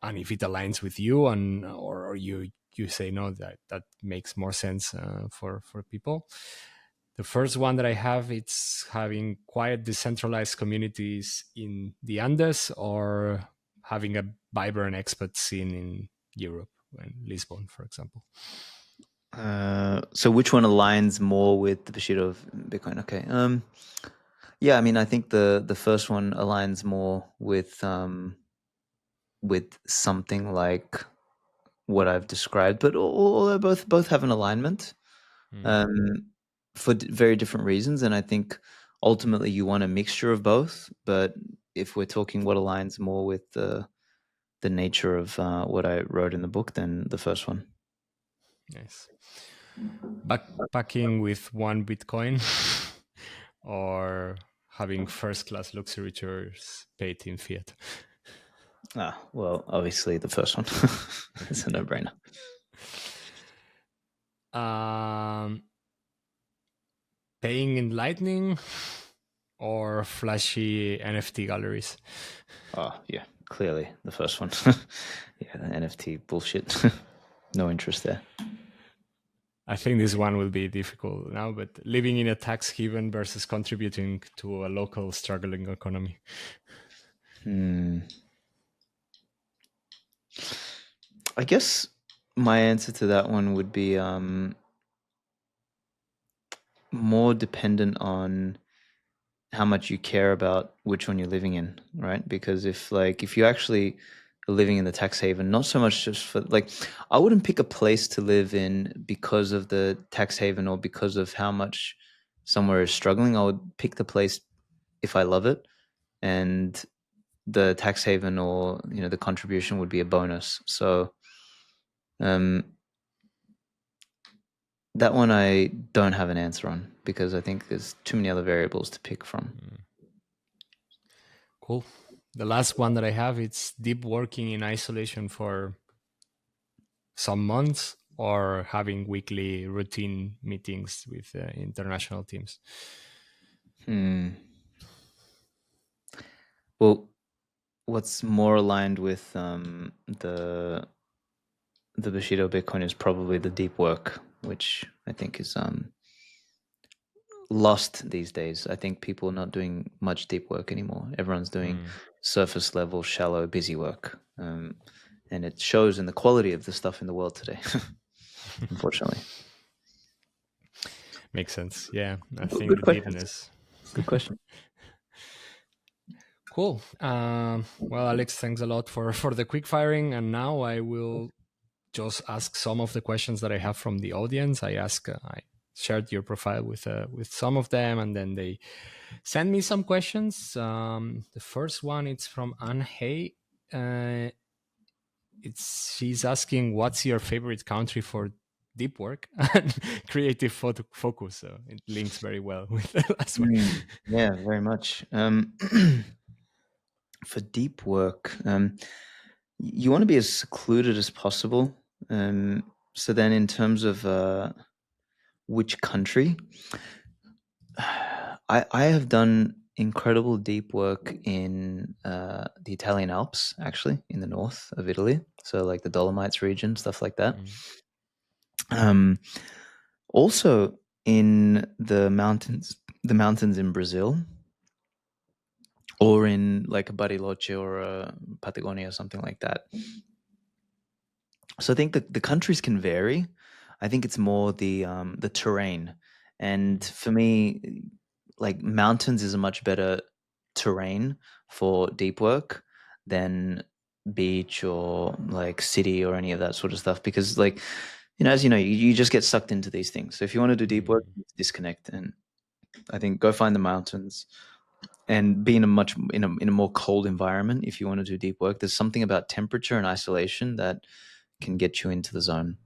if it aligns with you, or you say no, that makes more sense for people. The first one that I have, it's having quiet, decentralized communities in the Andes, or having a vibrant expat scene in Europe, in Lisbon, for example. So which one aligns more with the Bushido of Bitcoin? Okay. Yeah, I mean, I think the first one aligns more with something like what I've described, but although both have an alignment for very different reasons, and I think ultimately you want a mixture of both. But if we're talking what aligns more with the nature of what I wrote in the book, then the first one. Nice. Backpacking with one Bitcoin, or having first-class luxury tours paid in fiat? Well, obviously the first one. It's a no-brainer. Paying in Lightning or flashy NFT galleries? Oh, yeah, clearly the first one. Yeah, the NFT bullshit. No interest there. I think this one will be difficult now, but living in a tax haven versus contributing to a local struggling economy. I guess my answer to that one would be more dependent on how much you care about which one you're living in, right? Because if you actually are living in the tax haven, not so much just for I wouldn't pick a place to live in because of the tax haven or because of how much somewhere is struggling. I would pick the place if I love it, and the tax haven or the contribution would be a bonus. So that one I don't have an answer on because I think there's too many other variables to pick from. Cool. The last one that I have, it's deep working in isolation for some months or having weekly routine meetings with international teams. Well, what's more aligned with the Bushido Bitcoin is probably the deep work, which I think is lost these days. I think people are not doing much deep work anymore. Everyone's doing surface level, shallow, busy work. And it shows in the quality of the stuff in the world today, unfortunately. Makes sense. Yeah, I think Good the question. deepness. Good question. Cool. Well, Aleks, thanks a lot for the quick firing. And now I will just ask some of the questions that I have from the audience. I shared your profile with some of them, and then they send me some questions. The first one, it's from Anne Hay. She's asking, what's your favorite country for deep work and creative focus? So it links very well with the last one. Yeah, very much. For deep work, you want to be as secluded as possible. So then in terms of which country, I have done incredible deep work in the Italian Alps, actually, in the north of Italy. So like the Dolomites region, stuff like that. Also in the mountains in Brazil, or in like a Bariloche or Patagonia or something like that. So I think the countries can vary. I think it's more the terrain. And for me, like mountains is a much better terrain for deep work than beach or like city or any of that sort of stuff, because like, as you know, you just get sucked into these things. So if you want to do deep work, you disconnect. And I think go find the mountains and be in a more cold environment. If you want to do deep work, there's something about temperature and isolation that can get you into the zone.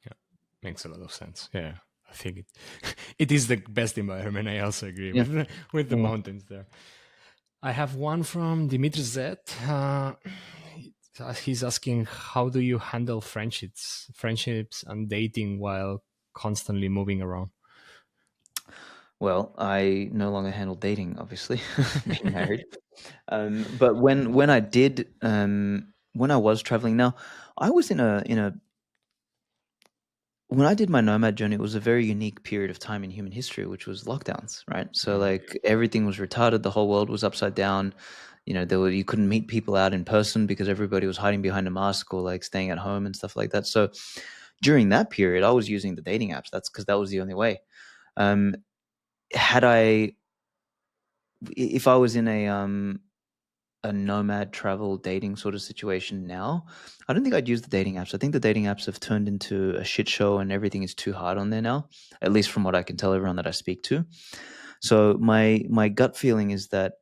Yeah, makes a lot of sense. Yeah, I think it is the best environment. I also agree with the mountains there. I have one from Dimitri Z. He's asking, how do you handle friendships and dating while constantly moving around? Well, I no longer handle dating, obviously, being married. But when I did, when I was traveling, now I was in a when I did my nomad journey, it was a very unique period of time in human history, which was lockdowns, right? So like everything was retarded, the whole world was upside down. You couldn't meet people out in person because everybody was hiding behind a mask or like staying at home and stuff like that. So during that period, I was using the dating apps. That's because that was the only way. Um, had I, if I was in a nomad travel dating sort of situation now, I don't think I'd use the dating apps. I think the dating apps have turned into a shit show and everything is too hard on there now, at least from what I can tell everyone that I speak to. So my gut feeling is that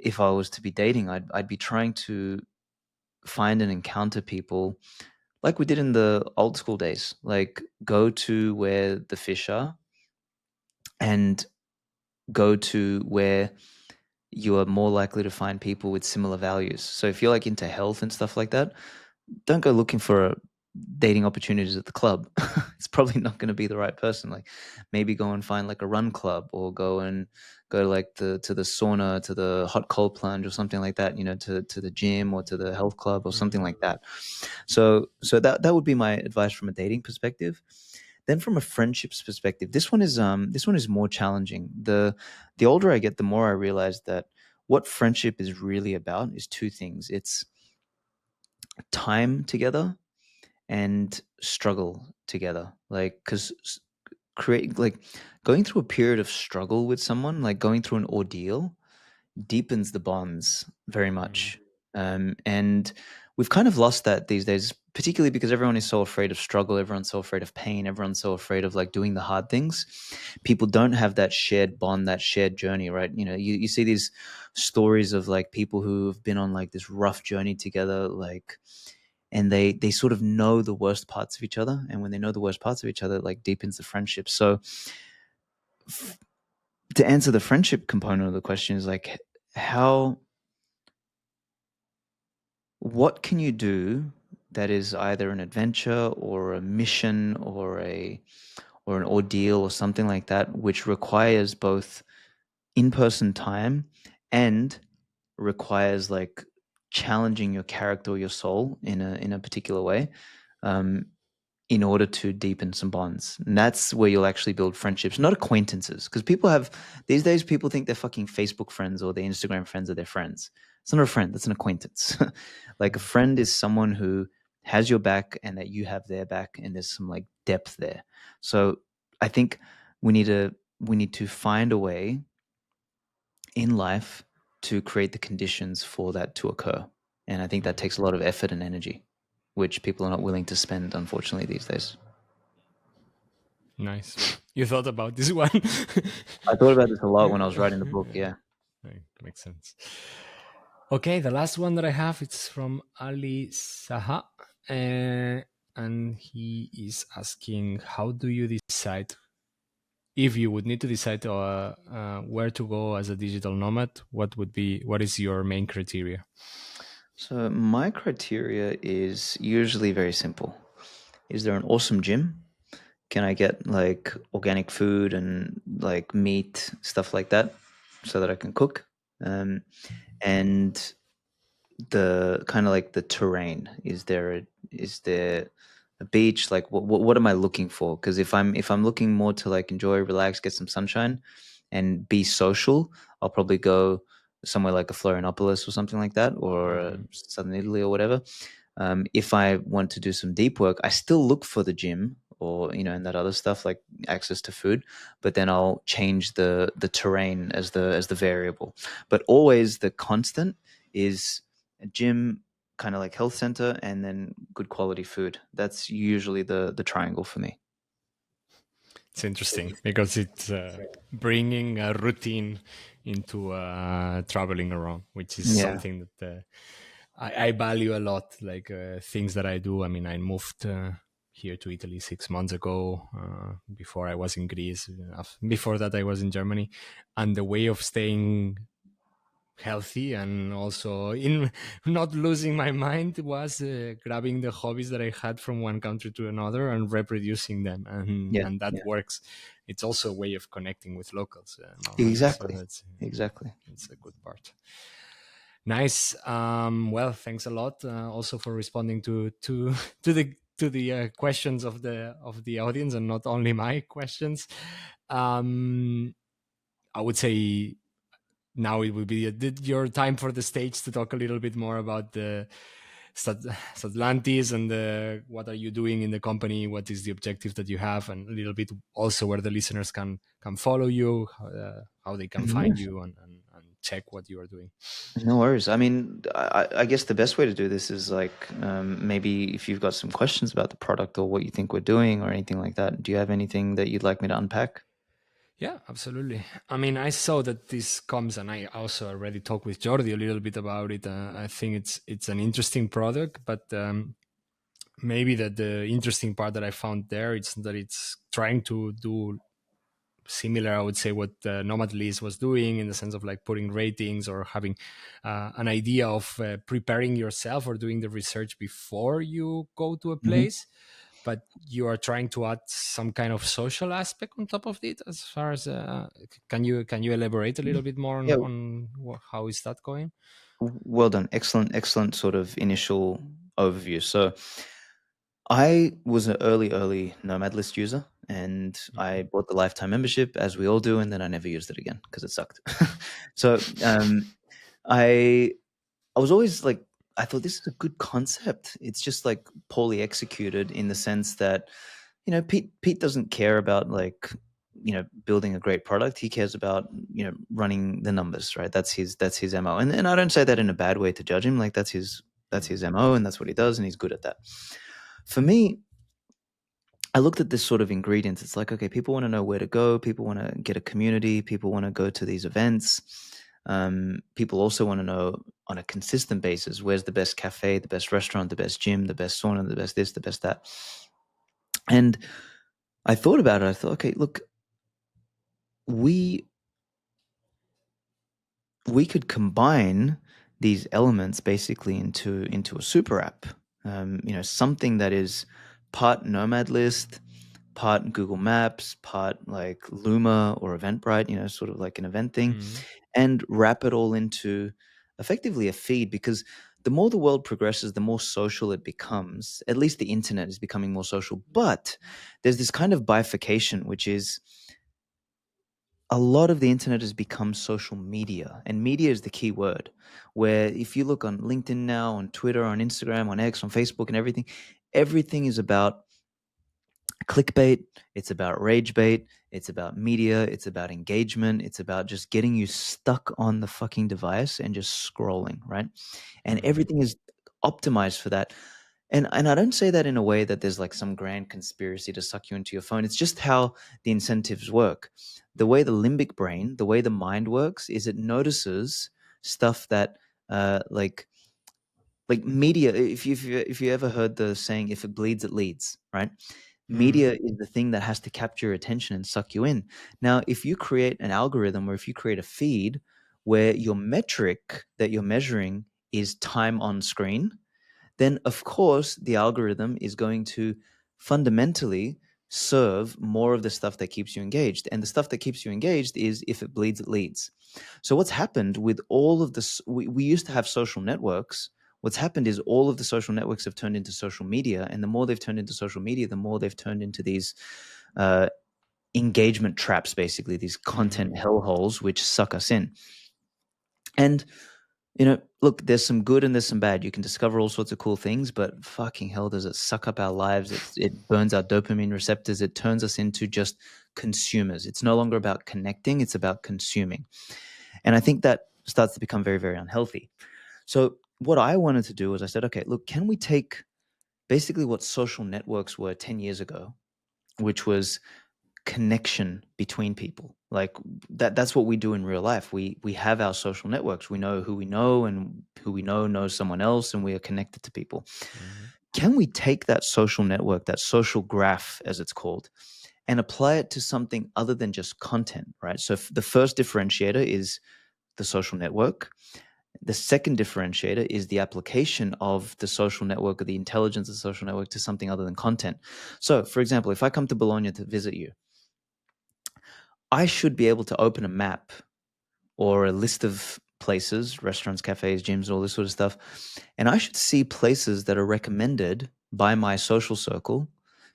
if I was to be dating, I'd be trying to find and encounter people like we did in the old school days, like go to where the fish are and go to where you are more likely to find people with similar values. So if you're like into health and stuff like that, don't go looking for dating opportunities at the club. It's probably not going to be the right person. Like maybe go and find like a run club or go like to the sauna, to the hot cold plunge or something like that, to the gym or to the health club or something like that. So that would be my advice from a dating perspective. Then from a friendships perspective, this one is more challenging. The older I get, the more I realize that what friendship is really about is two things. It's time together and struggle together. Like cuz create like going through a period of struggle with someone, like going through an ordeal, deepens the bonds very much. And we've kind of lost that these days, particularly because everyone is so afraid of struggle, everyone's so afraid of pain, everyone's so afraid of like doing the hard things. People don't have that shared bond, that shared journey, right? You see these stories of like people who've been on like this rough journey together, like and they sort of know the worst parts of each other, and when they know the worst parts of each other, it like deepens the friendship. So to answer the friendship component of the question is like how what can you do that is either an adventure or a mission or an ordeal or something like that, which requires both in-person time and requires like challenging your character or your soul in a particular way, um, in order to deepen some bonds. And that's where you'll actually build friendships, not acquaintances. Because people have, these days, people think they're fucking Facebook friends or their Instagram friends are their friends. It's not a friend, that's an acquaintance. Like a friend is someone who has your back and that you have their back, and there's some like depth there. So I think we need to find a way in life to create the conditions for that to occur. And I think that takes a lot of effort and energy, which people are not willing to spend, unfortunately, these days. Nice. You thought about this one? I thought about this a lot when I was writing the book. Yeah. Right, makes sense. Okay, the last one that I have, it's from Ali Saha, and he is asking, how do you decide if you would need to decide where to go as a digital nomad? What is your main criteria? So my criteria is usually very simple. Is there an awesome gym? Can I get like organic food and like meat, stuff like that, so that I can cook? And the kind of like the terrain. Is there a beach? Like what am I looking for? Because if I'm looking more to like enjoy, relax, get some sunshine, and be social, I'll probably go somewhere like a Florianopolis or something like that, or southern Italy or whatever. If I want to do some deep work, I still look for the gym or and that other stuff like access to food, but then I'll change the terrain as the variable. But always the constant is a gym, kind of like health center, and then good quality food. That's usually the triangle for me. It's interesting because it's bringing a routine into traveling around, which is Yeah. something that I value a lot. Like things that I do. I mean, I moved here to Italy 6 months ago. Before I was in Greece. Before that, I was in Germany, and the way of staying healthy, and also in not losing my mind was grabbing the hobbies that I had from one country to another and reproducing them, Yeah, and that yeah, works. It's also a way of connecting with locals normally, so exactly, that's exactly. it's a good part. Nice. Well, thanks a lot also for responding to to the questions of the audience, and not only my questions. I would say now it will be your time for the stage to talk a little bit more about the Satlantis and what are you doing in the company, what is the objective that you have, and a little bit also where the listeners can follow you, how they can find Mhm. you, and check what you are doing. No worries. I mean, I guess the best way to do this is like maybe if you've got some questions about the product or what you think we're doing or anything like that. Do you have anything that you'd like me to unpack? Yeah, absolutely. I mean, I saw that this comes, and I also already talked with Jordi a little bit about it. I think it's an interesting product, but maybe that the interesting part that I found there it's that it's trying to do similar, I would say, what Nomad List was doing, in the sense of like putting ratings or having an idea of preparing yourself or doing the research before you go to a Hmm. place, but you are trying to add some kind of social aspect on top of it. As far as can you elaborate a little bit more Yeah. on how is that going? Well done. Excellent, excellent sort of initial overview. So I was an early Nomad List user, and I Mhm. bought the lifetime membership, as we all do, and then I never used it again because it sucked. So I I was always like, I thought this is a good concept. It's just like poorly executed in the sense that, Pete doesn't care about like, building a great product. He cares about, running the numbers, right? That's his MO. And I don't say that in a bad way to judge him. Like that's his MO and that's what he does and he's good at that. For me, I looked at this sort of ingredients. It's like, okay, people want to know where to go. People want to get a community. People want to go to these events. People also want to know on a consistent basis where's the best cafe, the best restaurant, the best gym, the best sauna, the best this, the best that. And I thought about it. I thought, okay, look, we we could combine these elements basically into a super app. Something that is part Nomad List, part Google Maps, part like Luma or Eventbrite, sort of like an event thing, Mhm. and wrap it all into effectively a feed. Because the more the world progresses, the more social it becomes. At least the internet is becoming more social. But there's this kind of bifurcation, which is a lot of the internet has become social media, and media is the key word. Where if you look on LinkedIn now, on Twitter, on Instagram, on X, on Facebook, and everything is about clickbait, it's about rage bait, it's about media, it's about engagement, it's about just getting you stuck on the fucking device and just scrolling, right? And Mhm. everything is optimized for that. And I don't say that in a way that there's like some grand conspiracy to suck you into your phone. It's just how the incentives work. The way the limbic brain, the way the mind works, is it notices stuff that like media. If you ever heard the saying, "If it bleeds, it leads," right? Mhm. Media is the thing that has to capture your attention and suck you in. Now, if you create an algorithm or if you create a feed where your metric that you're measuring is time on screen, then of course the algorithm is going to fundamentally serve more of the stuff that keeps you engaged. And the stuff that keeps you engaged is if it bleeds, it leads. So what's happened with all of this, we used to have social networks. What's happened is all of the social networks have turned into social media. And the more they've turned into social media, the more they've turned into these uh, engagement traps, basically, these content Mhm. hellholes, which suck us in. And look, there's some good and there's some bad. You can discover all sorts of cool things, but fucking hell, does it suck up our lives? It burns our dopamine receptors. It turns us into just consumers. It's no longer about connecting, it's about consuming. And I think that starts to become very, very unhealthy. So, what I wanted to do was I said, okay, look, can we take basically what social networks were 10 years ago, which was connection between people, like that's what we do in real life. We have our social networks. We know who we know, and who we know knows someone else, and we are connected to people. Mhm. Can we take that social network, that social graph as it's called, and apply it to something other than just content, right? So the first differentiator is the social network. The second differentiator is the application of the social network or the intelligence of the social network to something other than content. So, for example, if I come to Bologna to visit you, I should be able to open a map or a list of places, restaurants, cafes, gyms, all this sort of stuff, and I should see places that are recommended by my social circle,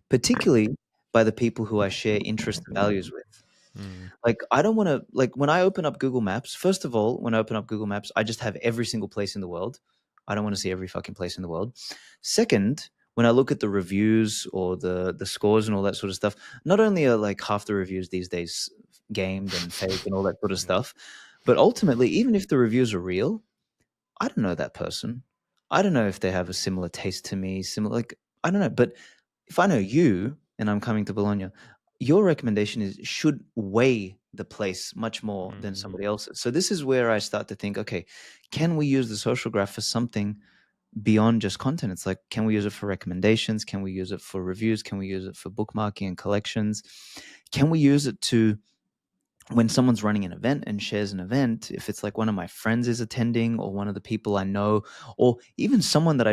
particularly by the people who I share interests and values with. Mm. Like, I don't want to, like, when I open up Google Maps, first of all, when I open up Google Maps, I just have every single place in the world. I don't want to see every fucking place in the world. Second, when I look at the reviews or the scores and all that sort of stuff, not only are like half the reviews these days gamed and fake and all that sort of Yeah. stuff, but ultimately, even if the reviews are real, I don't know that person. I don't know if they have a similar taste to me, similar, like, I don't know. But if I know you and I'm coming to Bologna, your recommendation should weigh the place much more than Mm. somebody else's. So this is where I start to think, okay, can we use the social graph for something beyond just content? It's like, can we use it for recommendations? Can we use it for reviews? Can we use it for bookmarking and collections? Can we use it to, when someone's running an event and shares an event, if it's like one of my friends is attending or one of the people I know, or even someone that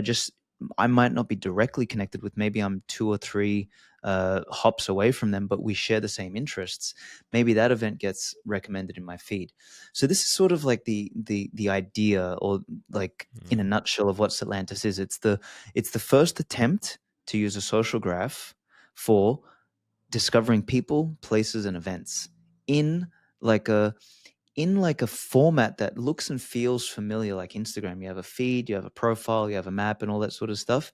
I might not be directly connected with, maybe I'm 2 or 3 hops away from them, but we share the same interests, maybe that event gets recommended in my feed. So this is sort of like the idea, or like in a Mm. nutshell, of what Satlantis is. It's the first attempt to use a social graph for discovering people, places, and events in like a format that looks and feels familiar, like Instagram. You have a feed, you have a profile, you have a map, and all that sort of stuff,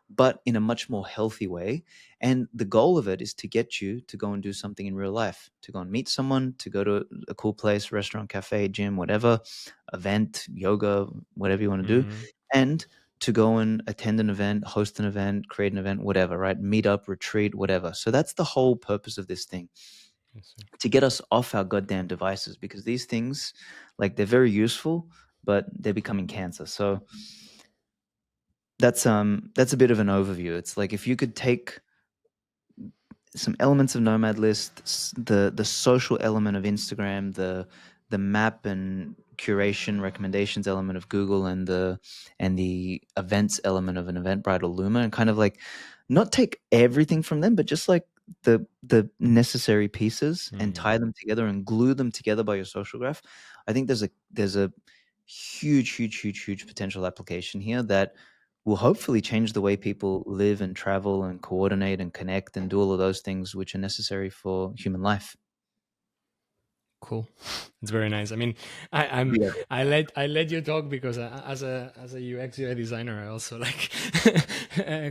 but in a much more healthy way. And the goal of it is to get you to go and do something in real life, to go and meet someone, to go to a cool place, restaurant, cafe, gym, whatever, event, yoga, whatever you want to do, Mm. and to go and attend an event, host an event, create an event, whatever, right? Meet up, retreat, whatever. So that's the whole purpose of this thing, Yes, sir. to get us off our goddamn devices, because these things, like, they're very useful, but they're becoming cancer. So that's a bit of an overview. It's like, if you could take some elements of Nomad List, the social element of Instagram, the map and curation recommendations element of Google, and the events element of an Eventbrite or Luma, and kind of like not take everything from them, but just like the necessary pieces, and Mm. tie them together and glue them together by your social graph. I think there's a huge potential application here that will hopefully change the way people live and travel and coordinate and connect and do all of those things which are necessary for human life. Cool. It's very nice. I mean, I'm Yeah. I let you talk because as a UX UI designer, I also like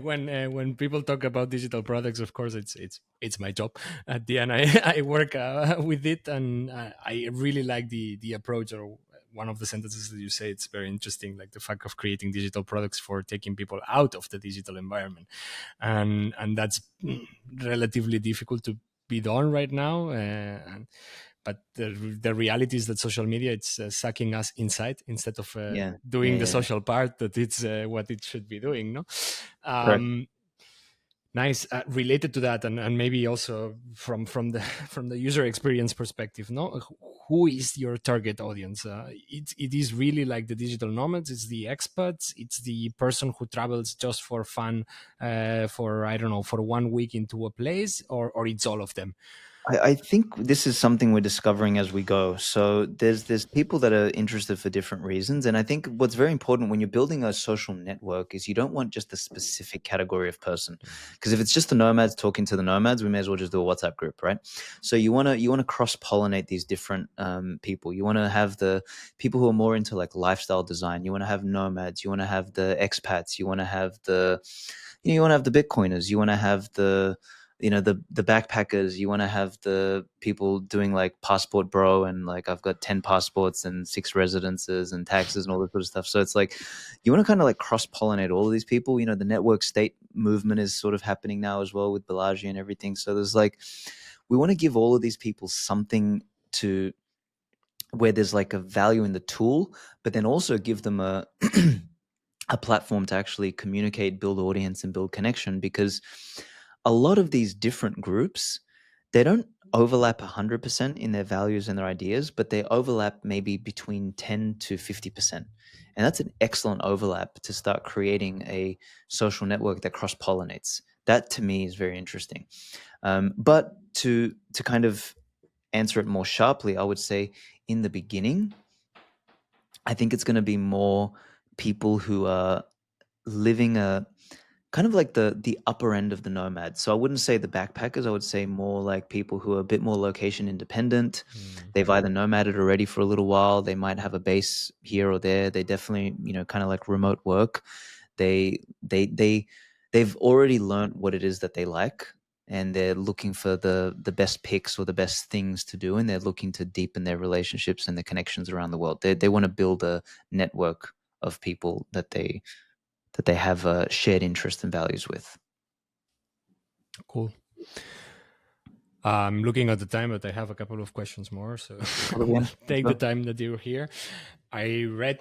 when people talk about digital products. Of course, it's my job. At the end, I work with it, and I really like the approach, or one of the sentences that you say. It's very interesting, like the fact of creating digital products for taking people out of the digital environment, and that's relatively difficult to be done right now. But the reality is that social media, it's sucking us inside instead of Yeah. Yeah. doing the Yeah. social part that it's what it should be doing, no. Correct. um, Nice. Related to that, and maybe also from the from the user experience perspective, no, who is your target audience? It is really like the digital nomads, it's the expats, it's the person who travels just for fun, for, I don't know, for 1 week into a place, or it's all of them. I think this is something we're discovering as we go. So there's people that are interested for different reasons, and I think what's very important when you're building a social network is you don't want just a specific category of person, because if it's just the nomads talking to the nomads, we may as well just do a WhatsApp group, right? So you want to cross pollinate these different people. You want to have the people who are more into like lifestyle design. You want to have nomads. You want to have the expats. You want to have you want to have the Bitcoiners. You want to have the backpackers. You want to have the people doing like passport bro, and like, I've got 10 passports and 6 residences and taxes and all this sort of stuff. So it's like, you want to kind of like cross pollinate all of these people. The network state movement is sort of happening now as well with Balaji and everything. So there's like, we want to give all of these people something to, where there's like a value in the tool, but then also give them a a platform to actually communicate, build audience, and build connection. Because a lot of these different groups, they don't overlap 100% in their values and their ideas, but they overlap maybe between 10 to 50%. And that's an excellent overlap to start creating a social network that cross pollinates. That to me is very interesting. But to kind of answer it more sharply, I would say in the beginning, I think it's going to be more people who are living a kind of like the upper end of the nomad. So I wouldn't say the backpackers. I would say more like people who are a bit more location independent. They've either nomaded already for a little while. They might have a base here or there. They definitely, kind of like remote work. They've already learned what it is that they like, and they're looking for the best picks or the best things to do, and they're looking to deepen their relationships and their connections around the world. They want to build a network of people that they have a shared interest and values with. Cool. I'm looking at the time, but I have a couple of questions more, so take the time that you're here. I read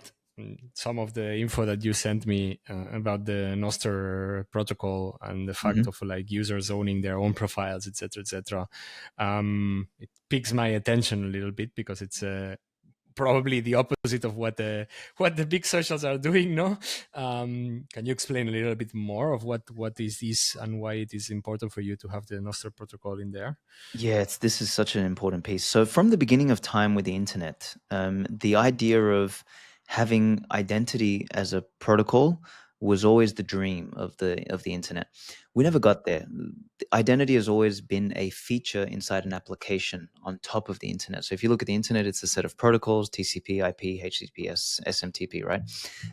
some of the info that you sent me about the Nostr protocol and the fact of like users owning their own profiles, etc., etc. It piques my attention a little bit because it's probably the opposite of what the big socials are doing. No, can you explain a little bit more of what is this and why it is important for you to have the Nostr protocol in there? Yeah, this is such an important piece. So from the beginning of time with the internet, the idea of having identity as a protocol was always the dream of the internet. We never got there. Identity has always been a feature inside an application on top of the internet. So if you look at the internet, it's a set of protocols: TCP, IP, HTTPS, SMTP, right?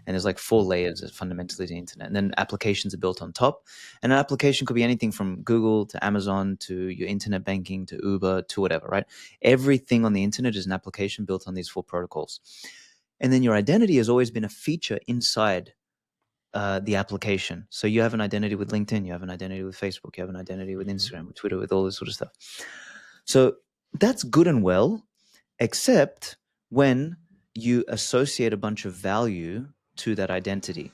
And there's like 4 layers of fundamentally the internet. And then applications are built on top. And an application could be anything from Google to Amazon to your internet banking to Uber to whatever, right? Everything on the internet is an application built on these 4 protocols. And then your identity has always been a feature inside the application. So you have an identity with LinkedIn, you have an identity with Facebook, you have an identity with Instagram, with Twitter, with all this sort of stuff. So that's good and well, except when you associate a bunch of value to that identity.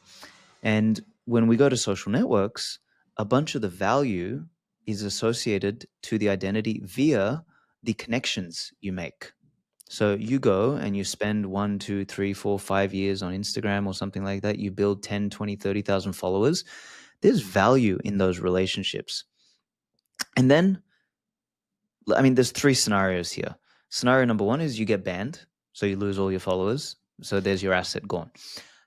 And when we go to social networks, a bunch of the value is associated to the identity via the connections you make. So you go and you spend 1, 2, 3, 4, 5 years on Instagram or something like that. You build 10, 20, 30,000 followers. There's value in those relationships. And then, I mean, there's 3 scenarios here. Scenario number 1 is you get banned. So you lose all your followers. So there's your asset gone.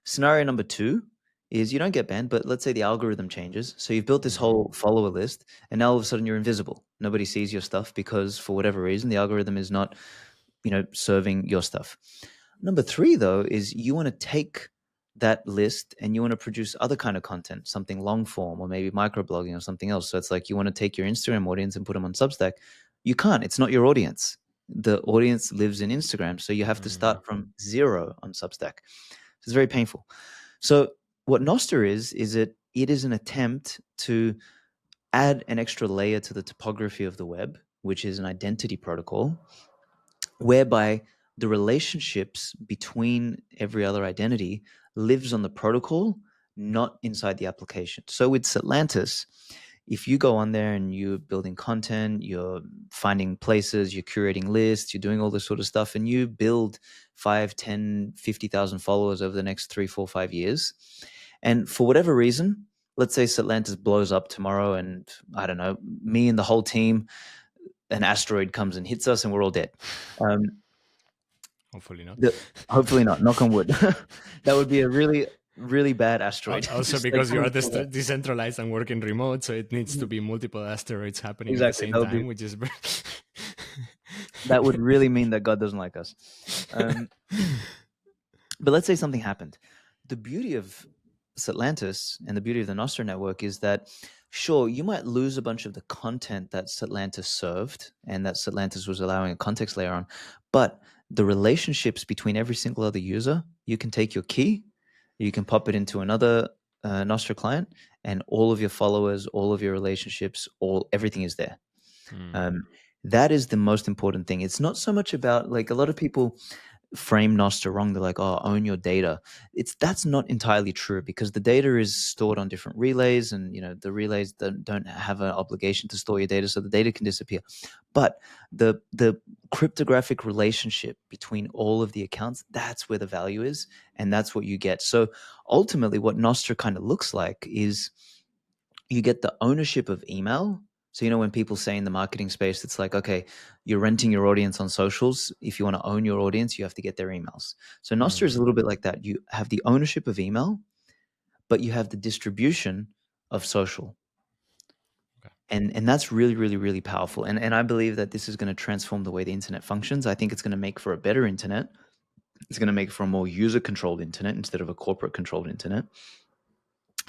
Scenario number 2 is you don't get banned, but let's say the algorithm changes. So you've built this whole follower list, and now all of a sudden you're invisible. Nobody sees your stuff because for whatever reason, the algorithm is not serving your stuff. Number 3, though, is you want to take that list and you want to produce other kind of content, something long form or maybe microblogging or something else. So it's like you want to take your Instagram audience and put them on Substack. You can't. It's not your audience. The audience lives in Instagram. So you have to start from 0 on Substack. It's very painful. So what Nostr is it is an attempt to add an extra layer to the topography of the web, which is an identity protocol, whereby the relationships between every other identity lives on the protocol, not inside the application. So with Satlantis, if you go on there and you're building content, you're finding places, you're curating lists, you're doing all this sort of stuff, and you build 5, 10, 50,000 followers over the next 3, 4, 5 years, and for whatever reason, let's say Satlantis blows up tomorrow and, I don't know, me and the whole team, an asteroid comes and hits us and we're all dead. Hopefully not. Hopefully not. Knock on wood. That would be a really, really bad asteroid. Also, because you are decentralized and working remote, so it needs to be multiple asteroids happening at the same time, which is that would really mean that God doesn't like us. But let's say something happened. The beauty of Satlantis and the beauty of the Nostr network is that, sure, you might lose a bunch of the content that Satlantis served and that Satlantis was allowing a context layer on, but the relationships between every single other user, you can take your key, you can pop it into another Nostr client, and all of your followers, all of your relationships, everything is there. That is the most important thing. It's not so much about, like, a lot of people frame Nostr wrong. They're like, oh, own your data. That's not entirely true, because the data is stored on different relays, and the relays don't have an obligation to store your data, so the data can disappear. But the cryptographic relationship between all of the accounts, that's where the value is, and that's what you get. So ultimately, what Nostr kind of looks like is you get the ownership of email. So, when people say in the marketing space, it's like, okay, you're renting your audience on socials. If you want to own your audience, you have to get their emails. So Nostr is a little bit like that. You have the ownership of email, but you have the distribution of social. Okay. And that's really, really, really powerful. And I believe that this is going to transform the way the internet functions. I think it's going to make for a better internet. It's going to make for a more user-controlled internet instead of a corporate-controlled internet.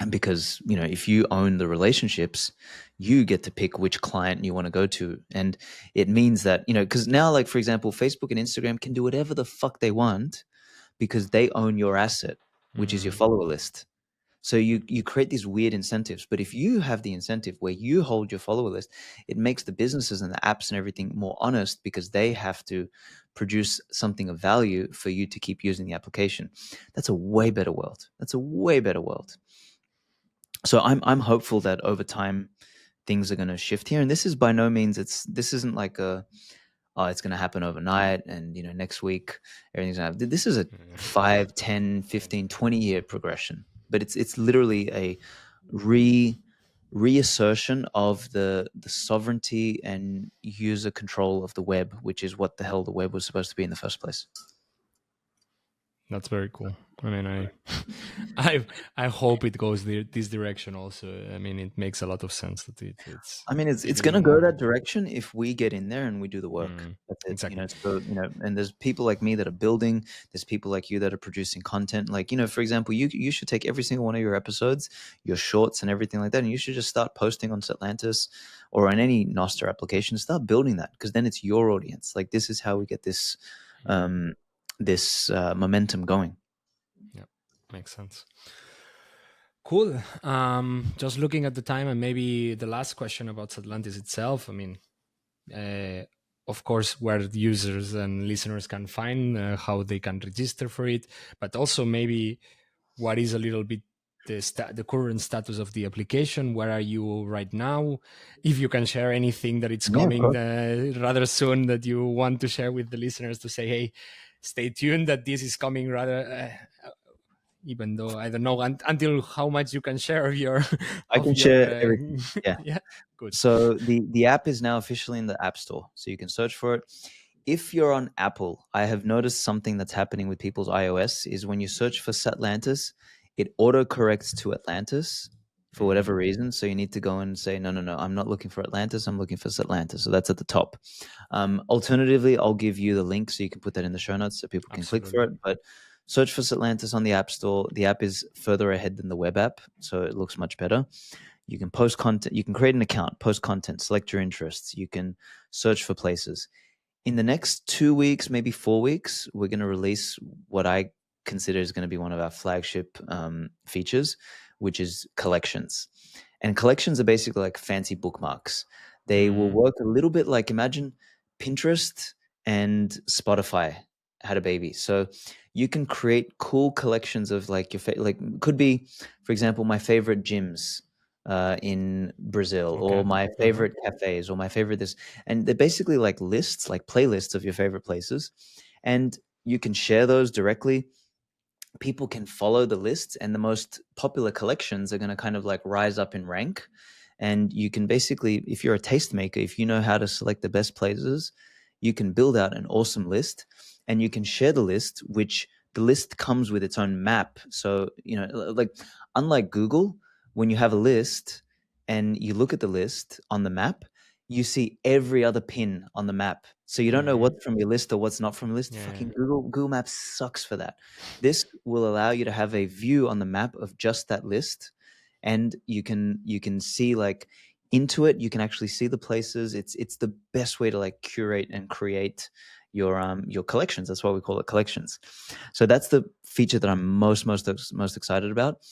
And because, if you own the relationships, you get to pick which client you want to go to. And it means that, because now, like, for example, Facebook and Instagram can do whatever the fuck they want because they own your asset, which is your follower list. So you create these weird incentives. But if you have the incentive where you hold your follower list, it makes the businesses and the apps and everything more honest, because they have to produce something of value for you to keep using the application. That's a way better world. That's a way better world. So I'm hopeful that over time things are going to shift here. And this is by no means, this isn't like it's going to happen overnight and next week everything's going to happen. This is a 5, 10, 15, 20-year progression. But it's literally a reassertion of the sovereignty and user control of the web, which is what the hell the web was supposed to be in the first place. That's very cool. I mean, I hope it goes this direction also. I mean, it makes a lot of sense that it's. I mean, it's going to go that direction if we get in there and we do the work. That's it. Exactly. So, and there's people like me that are building. There's people like you that are producing content. Like, for example, you should take every single one of your episodes, your shorts and everything like that, and you should just start posting on Satlantis or on any Nostr application. Start building that, because then it's your audience. Like, this is how we get this momentum going. Yeah, makes sense. Cool. Just looking at the time, and maybe the last question about Satlantis itself. I mean, of course, where the users and listeners can find how they can register for it, but also maybe what is a little bit the current status of the application. Where are you right now? If you can share anything that it's coming rather soon that you want to share with the listeners, to say, hey, stay tuned, that this is coming rather. Even though I don't know until how much you can share of your. I can share everything. Yeah. Yeah. Good. So the app is now officially in the App Store, so you can search for it. If you're on Apple, I have noticed something that's happening with people's iOS is when you search for Satlantis, it autocorrects to Atlantis for whatever reason. So you need to go and say, no, I'm not looking for Atlantis. I'm looking for Satlantis. So that's at the top. Alternatively, I'll give you the link so you can put that in the show notes so people can click for it. But search for Satlantis on the App Store. The app is further ahead than the web app, so it looks much better. You can post content. You can create an account, post content, select your interests. You can search for places. In the next 2 weeks, maybe 4 weeks, we're going to release what I consider is going to be one of our flagship features, which is collections. And collections are basically like fancy bookmarks. They will work a little bit like, imagine Pinterest and Spotify had a baby. So you can create cool collections of like could be, for example, my favorite gyms in Brazil, or my favorite cafes, or my favorite this. And they're basically like lists, like playlists of your favorite places. And you can share those directly. People can follow the lists, and the most popular collections are going to kind of like rise up in rank. And you can basically, if you're a tastemaker, if you know how to select the best places, you can build out an awesome list, and you can share the list, which the list comes with its own map. So, like unlike Google, when you have a list and you look at the list on the map, you see every other pin on the map. So you don't know what's from your list or what's not from your list. Yeah. Fucking Google Maps sucks for that. This will allow you to have a view on the map of just that list, and you can see like into it. You can actually see the places. It's the best way to like curate and create your collections. That's why we call it collections. So that's the feature that I'm most excited about.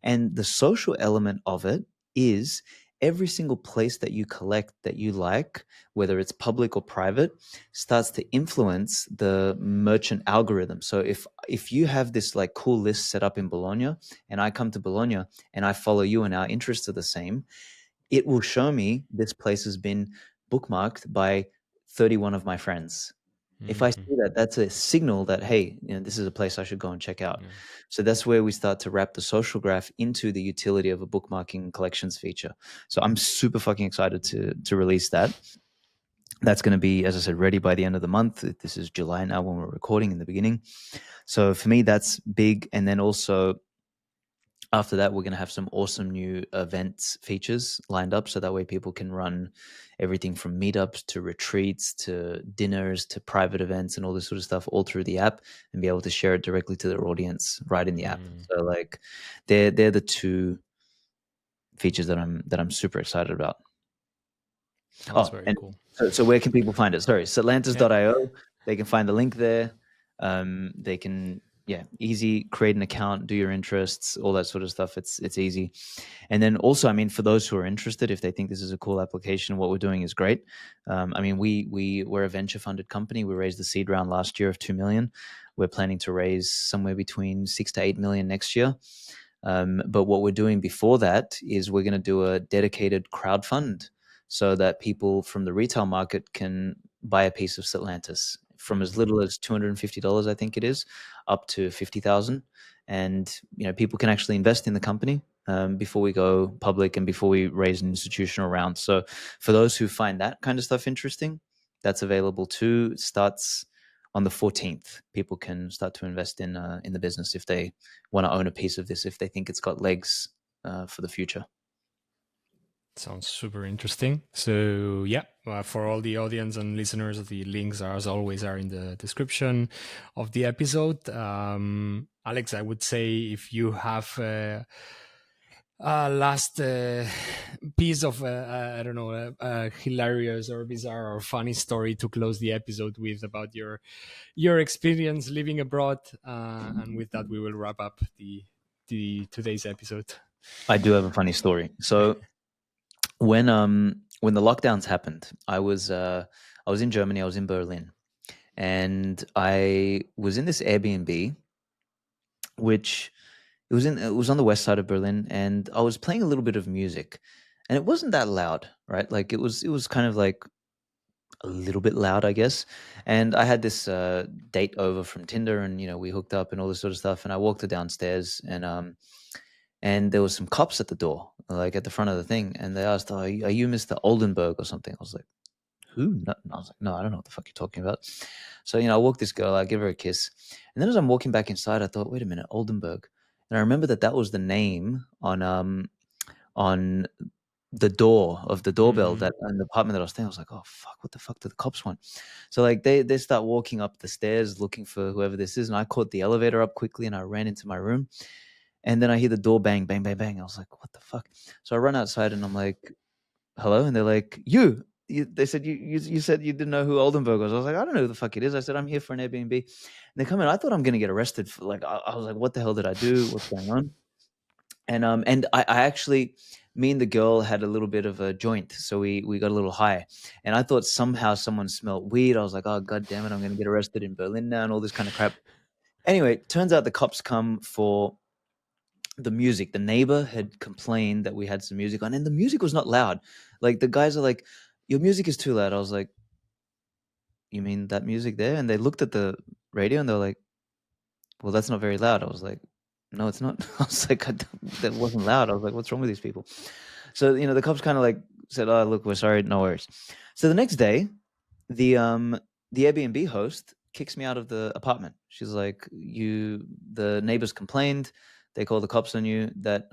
And the social element of it is every single place that you collect that you like, whether it's public or private, starts to influence the merchant algorithm. So if you have this like cool list set up in Bologna, and I come to Bologna and I follow you and our interests are the same, it will show me this place has been bookmarked by 31 of my friends. If I see that, that's a signal that, hey, this is a place I should go and check out. Yeah. So that's where we start to wrap the social graph into the utility of a bookmarking collections feature. So I'm super fucking excited to release that. That's going to be, as I said, ready by the end of the month. This is July now when we're recording in the beginning. So for me, that's big. And then also after that, we're going to have some awesome new events features lined up. So that way people can run everything from meetups to retreats to dinners to private events and all this sort of stuff all through the app, and be able to share it directly to their audience right in the app. So like they're the two features that I'm super excited about. That's very cool. So where can people find it? Sorry, Satlantis.io. They can find the link there. They can easy create an account, do your interests, all that sort of stuff. It's easy. And then also, I mean, for those who are interested, if they think this is a cool application, what we're doing is great. I mean, we're a venture funded company. We raised the seed round last year of 2 million. We're planning to raise somewhere between 6 to 8 million next year. But what we're doing before that is we're going to do a dedicated crowd fund so that people from the retail market can buy a piece of Satlantis from as little as $250, I think it is, up to 50,000. And people can actually invest in the company before we go public and before we raise an institutional round. So for those who find that kind of stuff interesting, that's available too. It starts on the 14th. People can start to invest in the business if they want to own a piece of this, if they think it's got legs for the future. Sounds super interesting. So for all the audience and listeners, the links are, as always, are in the description of the episode. Aleks, I would say if you have a last piece of I don't know, a hilarious or bizarre or funny story to close the episode with about your experience living abroad, and with that we will wrap up the today's episode. I do have a funny story. So when the lockdowns happened, I was in Germany. I was in Berlin, and I was in this Airbnb, which it was on the west side of Berlin, and I was playing a little bit of music, and it wasn't that loud, right? Like it was kind of like a little bit loud, I guess. And I had this date over from Tinder, and we hooked up and all this sort of stuff. And I walked her downstairs, and there was some cops at the door, like at the front of the thing, and they asked, "Are you Mr. Oldenburg or something?" I was like, "Who?" No, I was like, "No, I don't know what the fuck you're talking about." So I walk this girl, I give her a kiss, and then as I'm walking back inside, I thought, "Wait a minute, Oldenburg," and I remember that was the name on the door of the doorbell that in the apartment that I was staying. I was like, "Oh fuck, what the fuck do the cops want?" So like they start walking up the stairs looking for whoever this is, and I caught the elevator up quickly and I ran into my room. And then I hear the door bang, bang, bang, bang. I was like, what the fuck? So I run outside and I'm like, hello? And they're like, they said, you said you didn't know who Oldenburg was. I was like, I don't know who the fuck it is. I said, I'm here for an Airbnb. And they come in. I thought I'm going to get arrested. For, like, I was like, what the hell did I do? What's going on? And I actually, me and the girl had a little bit of a joint. So we got a little high. And I thought somehow someone smelled weed. I was like, oh, God damn it. I'm going to get arrested in Berlin now and all this kind of crap. Anyway, turns out the cops come for the music. The neighbor had complained that we had some music on, and the music was not loud. Like the guys are like, your music is too loud. I was like, you mean that music there? And they looked at the radio and they're like, well, that's not very loud. I was like, no, it's not. I was like, that wasn't loud. I was like, what's wrong with these people? So the cops kind of like said, oh, look, we're sorry, no worries. So the next day, the Airbnb host kicks me out of the apartment. She's like, the neighbors complained. They call the cops on you. That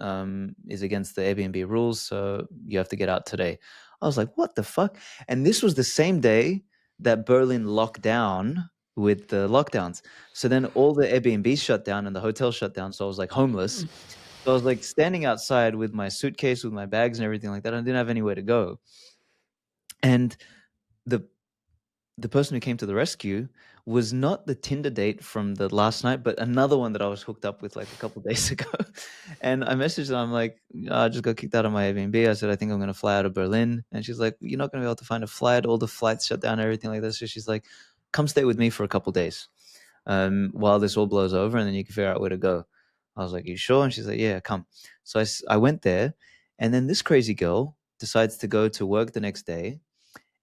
is against the Airbnb rules, so you have to get out today. I was like, what the fuck? And this was the same day that Berlin locked down with the lockdowns. So then all the Airbnbs shut down and the hotel shut down. So I was like homeless. So I was like standing outside with my suitcase, with my bags and everything like that. I didn't have anywhere to go. And the person who came to the rescue was not the Tinder date from the last night, but another one that I was hooked up with like a couple of days ago. And I messaged her. I'm like, I just got kicked out of my Airbnb. I said, I think I'm going to fly out of Berlin. And she's like, you're not going to be able to find a flight. All the flights shut down, everything like this. So she's like, come stay with me for a couple of days while this all blows over, and then you can figure out where to go. I was like, you sure? And she's like, yeah, come. So I went there, and then this crazy girl decides to go to work the next day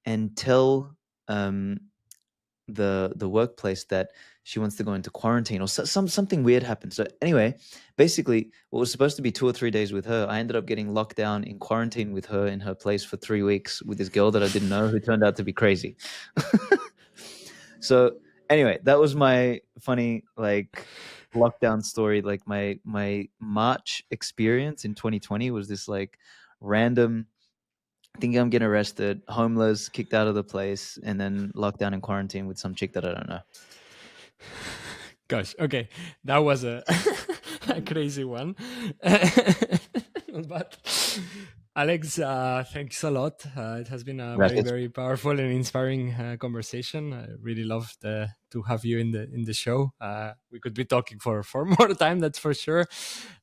and tell the workplace that she wants to go into quarantine, or something weird happened. So anyway, basically, what was supposed to be 2 or 3 days with her, I ended up getting locked down in quarantine with her in her place for 3 weeks with this girl that I didn't know, who turned out to be crazy. So anyway, that was my funny like lockdown story. Like my March experience in 2020 was this like random thinking I'm getting arrested, homeless, kicked out of the place, and then locked down in quarantine with some chick that I don't know. Gosh, okay, that was a, a crazy one. But Aleks, thanks a lot. It has been a very, very powerful and inspiring conversation. I really loved to have you in the show. We could be talking for more time, that's for sure.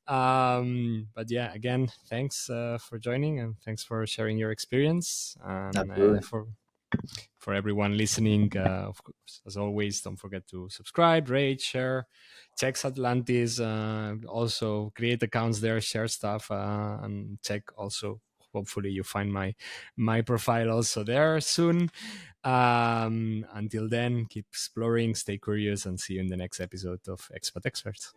But yeah, again, thanks for joining, and thanks for sharing your experience. And for everyone listening, of course, as always, don't forget to subscribe, rate, share, check Satlantis, also create accounts there, share stuff, and check also, hopefully you find my profile also there soon. Until then, keep exploring, stay curious, and see you in the next episode of Expat Experts.